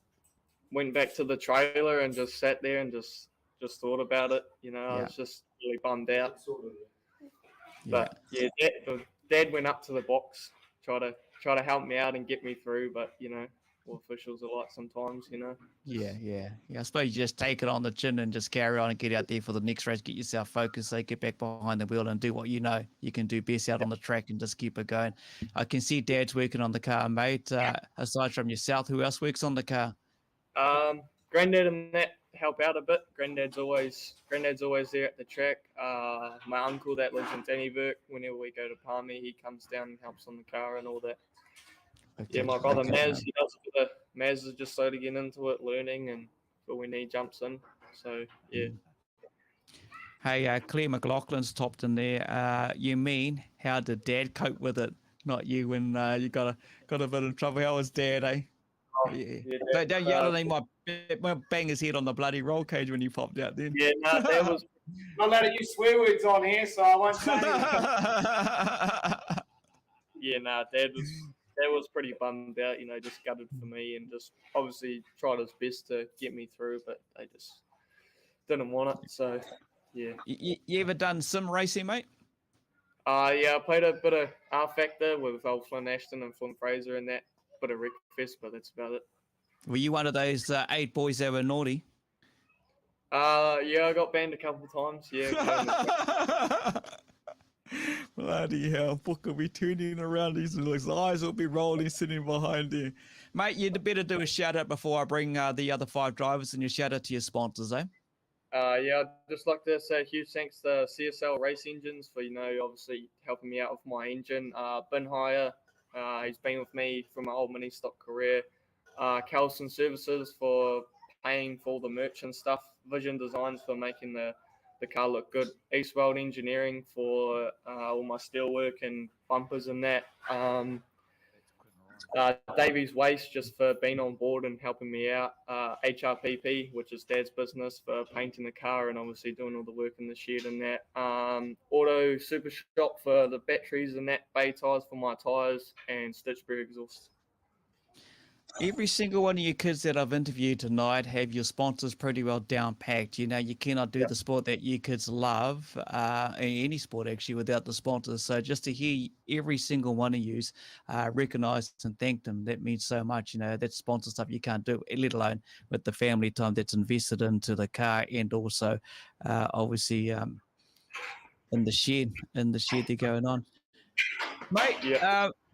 went back to the trailer and just sat there and just thought about it. You know, I was just really bummed out. But yeah, Dad went up to the box, try to help me out and get me through. But you know, what officials are like sometimes, you know. Yeah. I suppose you just take it on the chin and just carry on and get out there for the next race, get yourself focused, so get back behind the wheel and do what you know you can do best out on the track and just keep it going. I can see Dad's working on the car, mate. Aside from yourself, who else works on the car? Granddad and that help out a bit. Granddad's always there at the track. My uncle that lives in Dannyburg, whenever we go to Palmy, he comes down and helps on the car and all that. Yeah, my brother Maz, he does a bit of, Maz is just slowly getting into it, learning, and but when he jumps in. So yeah. Hey, Claire McLaughlin's topped in there. You mean, how did Dad cope with it? Not you when you got a bit of trouble. How was Dad, eh? Yeah. Don't yell at him. My bang his head on the bloody roll cage when you popped out then. Yeah, no, Dad was not allowed to use swear words on here, so I won't say anything. Yeah, no, Dad was pretty bummed out, you know, just gutted for me and just obviously tried his best to get me through, but they just didn't want it. So, yeah. You ever done sim racing, mate? Yeah, I played a bit of R Factor with old Flynn, Ashton and Flynn Fraser and that. Bit of Wreckfest, but that's about it. Were you one of those 8 boys that were naughty? Yeah, I got banned a couple of times. Yeah. Bloody hell, Book will be turning around, his eyes will be rolling sitting behind you. Mate, you'd better do a shout out before I bring the other 5 drivers and your shout out to your sponsors, eh? Yeah, I'd just like to say a huge thanks to CSL Race Engines for, you know, obviously helping me out with my engine. Bin Hire, he's been with me from my old mini stock career. Kelson Services for paying for all the merch and stuff. Vision Designs for making the the car look good. Eastworld Engineering for all my steel work and bumpers and that. Davies Waste just for being on board and helping me out. HRPP, which is Dad's business, for painting the car and obviously doing all the work in the shed and that. Auto Super Shop for the batteries and that, bay tyres for my tyres, and Stitchberg exhaust. Every single one of you kids that I've interviewed tonight have your sponsors pretty well down packed. You know, you cannot do the sport that you kids love, any sport actually, without the sponsors. So just to hear every single one of yous recognize and thank them, that means so much. You know, that's sponsor stuff you can't do, let alone with the family time that's invested into the car, and also obviously in the shed they're going on. Mate,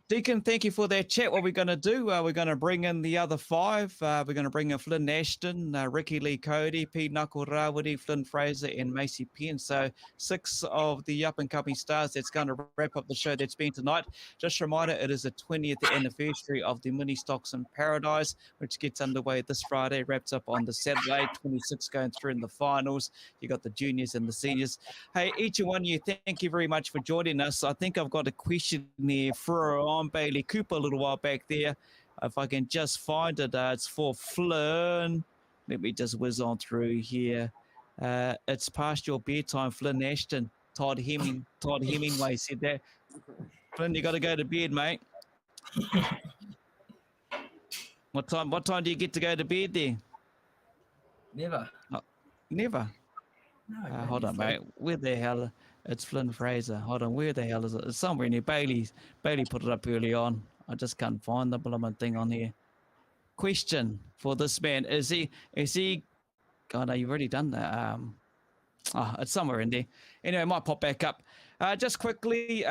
Deacon, thank you for that chat. What we're going to do, we're going to bring in the other five. We're going to bring in Flynn, Ashton, Riki, Lee, Cody, P. Knuckle, Rawiri, Flynn, Fraser, and Macy, Penn. So 6 of the up-and-coming stars that's going to wrap up the show that's been tonight. Just a reminder, it is the 20th anniversary of the Ministocks in Paradise, which gets underway this Friday, wraps up on the Saturday, 26 going through in the finals. You got the juniors and the seniors. Hey, each and one of you, thank you very much for joining us. I think I've got a question there for Bailey Cooper a little while back there. If I can just find it, it's for Flynn. Let me just whiz on through here. It's past your bedtime, Flynn. Ashton. Todd Hemingway said that. Flynn, you got to go to bed, mate. What time do you get to go to bed there? Never. Oh, never? No. Hold on, mate. Where the hell? It's Flynn Fraser. Hold on, where the hell is it? It's somewhere near Bailey. Bailey put it up early on. I just can't find the blooming thing on here. Question for this man. Is he God, no, you've already done that. It's somewhere in there. Anyway, it might pop back up. Just quickly,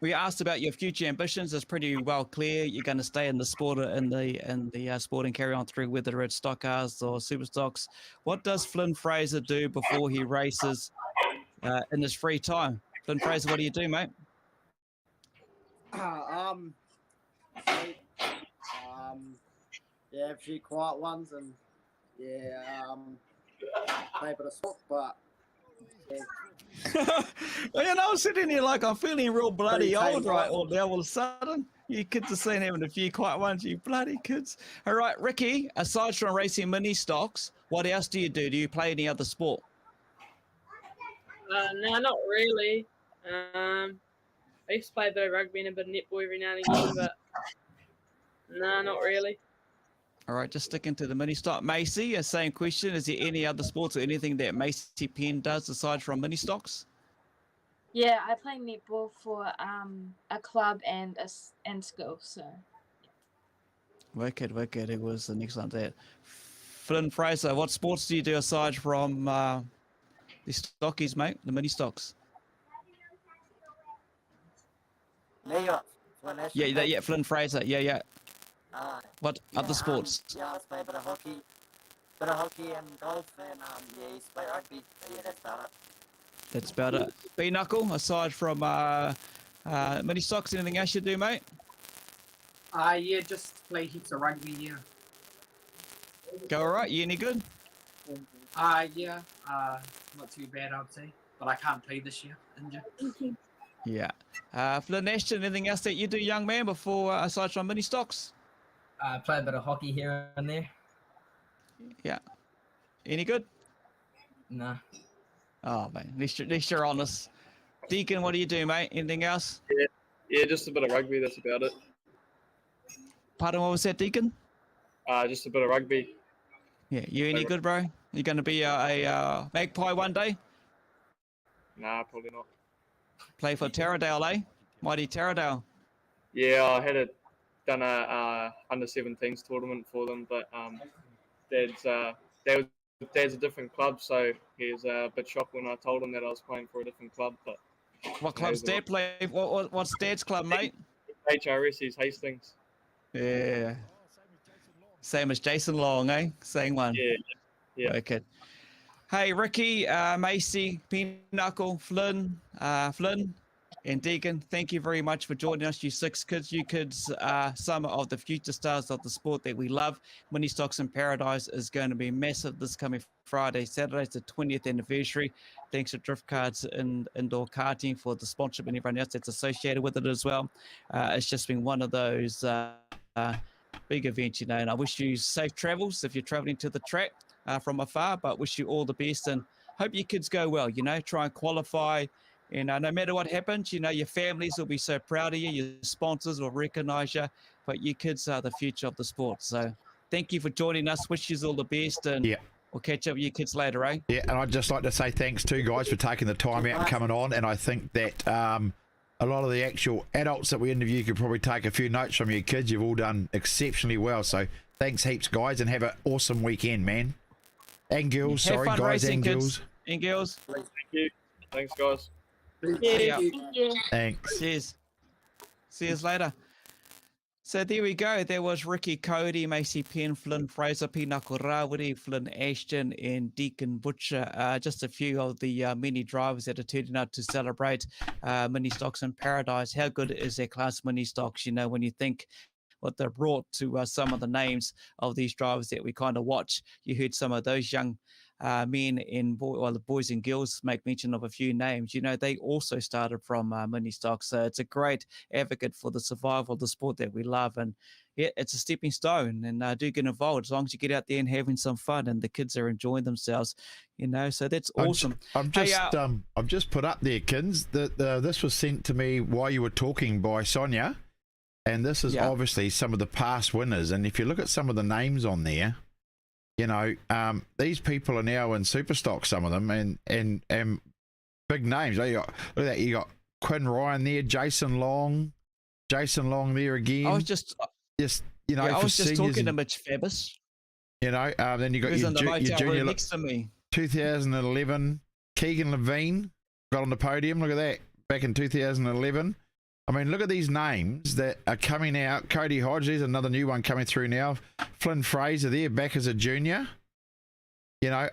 we asked about your future ambitions. It's pretty well clear. You're going to stay in the sport, in the sport, and carry on through, whether it's stock cars or super stocks. What does Flynn Fraser do before he races in his free time? Flynn Fraser, what do you do, mate? Yeah, a few quiet ones, and play a bit of sport, but You know, I'm sitting here like I'm feeling real bloody old right all now of a sudden. You kids are seen having a few quiet ones, you bloody kids. All right, Riki, aside from racing mini stocks, what else do you do? Do you play any other sport? No, not really. I used to play a bit of rugby and a bit of netball every now and again, but no, not really. All right, just sticking to the mini stock. Macy, same question. Is there any other sports or anything that Macy Penn does aside from mini stocks? Yeah, I play netball for a club and school. So. Wicked. It was an excellent that. Flynn Fraser, what sports do you do aside from the stockies, mate? The mini stocks. Yeah, Flynn Fraser. Yeah. What other sports? Yeah, I play a bit of hockey and golf, and I used to play rugby. Yeah, that's about it. That's about it. B-Knuckle, aside from mini stocks, anything else you do, mate? Yeah, just play heaps of rugby, yeah. Go all right? You any good? Yeah, not too bad, I'd say. But I can't play this year, injured. Yeah. Flynn, Ashton, anything else that you do, young man, before aside from mini stocks? Play a bit of hockey here and there. Yeah. Any good? No. Oh, man. At least you're honest. Deegan, what do you do, mate? Anything else? Yeah, just a bit of rugby. That's about it. Pardon, what was that, Deegan? Just a bit of rugby. Yeah. You any good, bro? You going to be a magpie one day? Nah, probably not. Play for Taradale, eh? Mighty Taradale. Yeah, I had done a under-17s tournament for them, but Dad's a different club, so he was a bit shocked when I told him that I was playing for a different club. But what club's Dad play? What's Dad's club, mate? HRS, he's Hastings. Yeah. Same as Jason Long, eh? Same one. Yeah. Okay. Hey, Riki, Macy, Pinochle, Flynn, And Deegan, thank you very much for joining us. You 6 kids, you kids are some of the future stars of the sport that we love. Ministocks in Paradise is going to be massive this coming Friday, Saturday. It's the 20th anniversary. Thanks to DriftKartz and Indoor Karting for the sponsorship and everyone else that's associated with it as well. It's just been one of those big events, you know, and I wish you safe travels if you're traveling to the track from afar, but wish you all the best and hope your kids go well, you know, try and qualify. And no matter what happens, you know, your families will be so proud of you, your sponsors will recognize you, but you kids are the future of the sport. So thank you for joining us. Wish you all the best, and we'll catch up with you kids later, eh? Yeah, and I'd just like to say thanks to guys for taking the time out and coming on. And I think that a lot of the actual adults that we interview could probably take a few notes from your kids. You've all done exceptionally well. So thanks heaps, guys, and have an awesome weekend, man. And girls, Have sorry, fun guys racing, and kids. girls. And girls. Thank you. Thanks, guys. Yeah. Thanks. Cheers. See you later. So there we go. There was Riki, Kauri, Macy, Penn, Flynn, Fraser, Pinnacle, Rawiri, Flynn, Ashton, and Deegan Butcher. Just a few of the many drivers that are turning out to celebrate Ministocks in Paradise. How good is their class Ministocks? You know, when you think what they've brought to some of the names of these drivers that we kind of watch. You heard some of those young men and the boys and girls make mention of a few names. You know, they also started from Ministocks. So it's a great advocate for the survival of the sport that we love. And yeah, it's a stepping stone, and do get involved as long as you get out there and having some fun and the kids are enjoying themselves, you know, so that's awesome. I've just put up there, Kins, that this was sent to me while you were talking by Sonia. And this is obviously some of the past winners. And if you look at some of the names on there, you know, these people are now in Superstock, some of them, and big names. Look at that. You got Quinn Ryan there, Jason Long there again. I was just you know, I for was just seniors talking to Mitch Fabbis. You know, then you got Who's your, in the motel your junior room next to me. 2011, Keegan Levine got on the podium. Look at that, back in 2011. I mean, look at these names that are coming out. Cody Hodge, there's another new one coming through now. Flynn Fraser there, back as a junior. You know,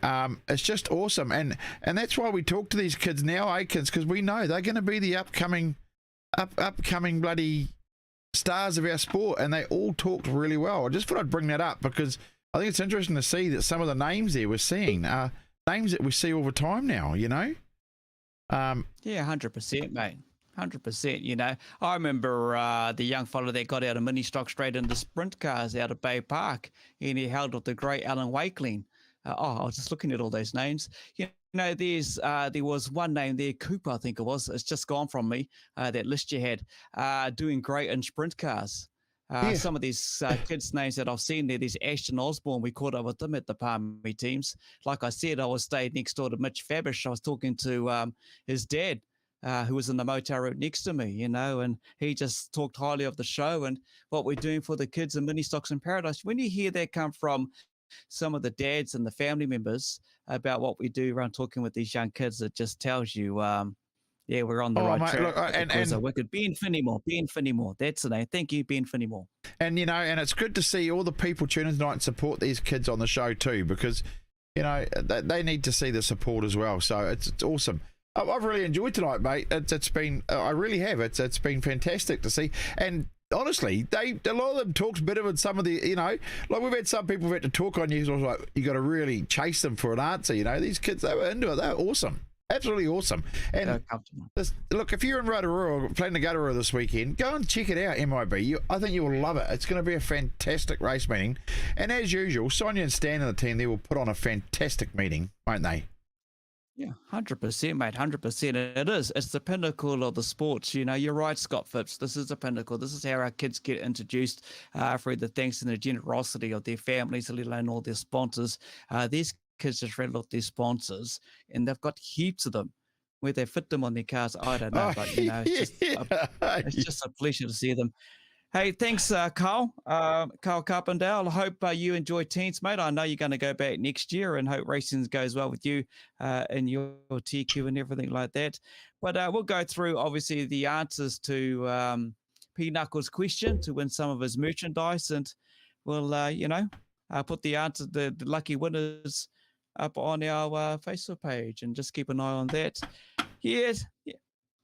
it's just awesome. And that's why we talk to these kids now, Aikens, because we know they're going to be the upcoming bloody stars of our sport. And they all talked really well. I just thought I'd bring that up because I think it's interesting to see that some of the names there we're seeing are names that we see all the time now, you know? Yeah, 100%, mate. 100%, you know. I remember the young fella that got out of Ministocks straight into sprint cars out of Bay Park, and he held with the great Alan Wakeling. I was just looking at all those names. You know, there was one name there, Cooper, I think it was. It's just gone from me, that list you had, doing great in sprint cars. Some of these kids' names that I've seen there, there's Ashton Osborne. We caught up with them at the Palmy teams. Like I said, I was stayed next door to Mitch Fabish. I was talking to his dad, who was in the motel room next to me, you know, and he just talked highly of the show and what we're doing for the kids in Ministocks in Paradise. When you hear that come from some of the dads and the family members about what we do around talking with these young kids, it just tells you, yeah, we're on the right track. Look, and wicked Ben Finnimore. That's the name. Thank you, Ben Finnimore. And, you know, and it's good to see all the people tuning tonight and support these kids on the show too, because, you know, they need to see the support as well. So it's awesome. I've really enjoyed tonight, mate. It's been, I really have. It's been fantastic to see. And honestly, a lot of them talked a bit of it. Some of the, you know, like we've had some people who've had to talk on you. So I was like, you got to really chase them for an answer. You know, these kids, they were into it. They were awesome. Absolutely awesome. And look, if you're in Rotorua or planning to go to Rotorua this weekend, go and check it out, MIB. I think you will love it. It's going to be a fantastic race meeting. And as usual, Sonia and Stan and the team, they will put on a fantastic meeting, won't they? Yeah, 100%, mate, 100%. It is. It's the pinnacle of the sports. You know, you're right, Scott Phipps. This is the pinnacle. This is how our kids get introduced through the thanks and the generosity of their families, let alone all their sponsors. These kids just rattle off their sponsors, and they've got heaps of them. Where they fit them on their cars, I don't know. But, you know, it's just a pleasure to see them. Hey, thanks, Carl Carpendale. I hope you enjoy teens, mate. I know you're going to go back next year and hope racing goes well with you in your TQ and everything like that. But we'll go through, obviously, the answers to P. Knuckles' question to win some of his merchandise. And we'll, you know, put the answer, the lucky winners up on our Facebook page and just keep an eye on that. Yeah.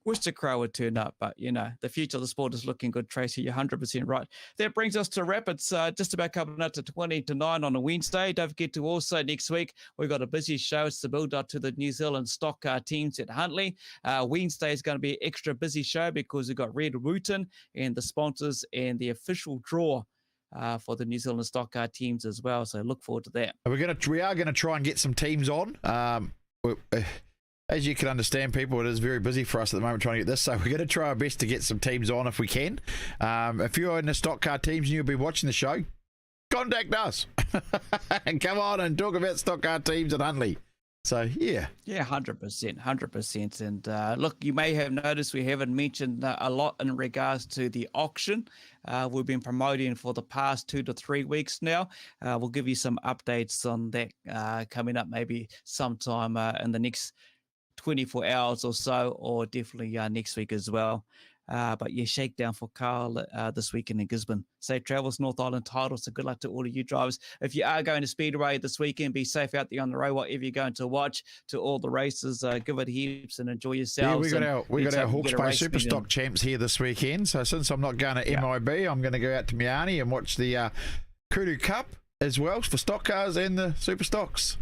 wish the crowd would turn up, but you know, the future of the sport is looking good, Tracy. You're 100% right. That brings us to wrap. It's just about coming up to 20 to 9 on a Wednesday. Don't forget to also next week, we've got a busy show. It's the build up to the New Zealand stock teams at Huntly. Wednesday is going to be an extra busy show because we've got Red Wooten and the sponsors and the official draw for the New Zealand stock car teams as well. So look forward to that. We are gonna try and get some teams on. As you can understand, people, it is very busy for us at the moment trying to get this. So we're going to try our best to get some teams on if we can. If you're in the stock car teams and you'll be watching the show, contact us and come on and talk about stock car teams at Huntly. So, yeah. Yeah, 100%. And look, you may have noticed we haven't mentioned a lot in regards to the auction. We've been promoting for the past 2 to 3 weeks now. We'll give you some updates on that coming up maybe sometime in the next 24 hours or so, or definitely next week as well. But yeah, shakedown for Carl this weekend in Gisborne. Safe travels, North Island title. So good luck to all of you drivers. If you are going to Speedway this weekend, be safe out there on the road, whatever you're going to watch. To all the races, give it heaps and enjoy yourselves. Yeah, we got our Hawke's Bay Superstock champs here this weekend. So since I'm not going to MIB, I'm going to go out to Miani and watch the Kudu Cup as well for stock cars and the Superstocks.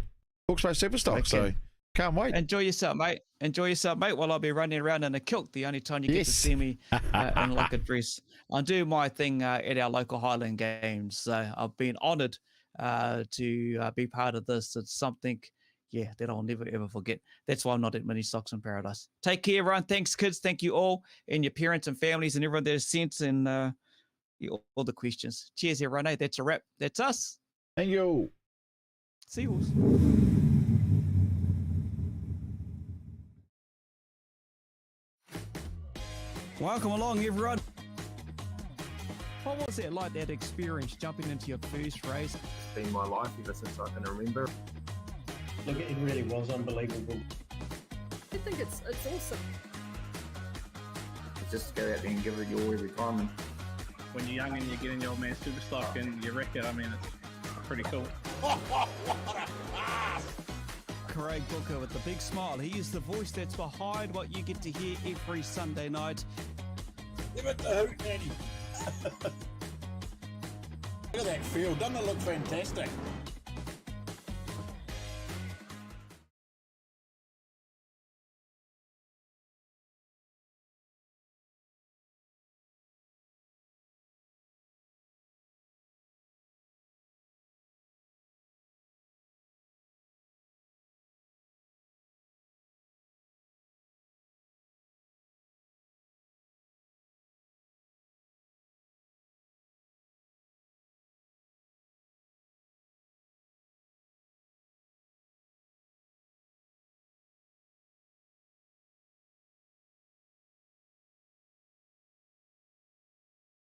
Hawke's Bay Superstock. So can't wait. Enjoy yourself, mate. While I'll be running around in a kilt, the only time you get to see me in like a dress. I'll do my thing at our local Highland Games. So I've been honoured to be part of this. It's something, that I'll never, ever forget. That's why I'm not at Ministocks in Paradise. Take care, everyone. Thanks, kids. Thank you all and your parents and families and everyone that has sent and all the questions. Cheers, everyone. Hey, that's a wrap. That's us. Thank you. See you. Welcome along, everyone. What was it like, that experience jumping into your first race? It's been my life ever since I can remember. Look, it really was unbelievable. I think it's awesome. Just go out there and give it your every time. And When you're young and you get in your old man super stock and you wreck it, I mean, it's pretty cool. Craig Booker with the big smile. He is the voice that's behind what you get to hear every Sunday night. Give it the hoot, Eddie. Look at that field. Doesn't it look fantastic?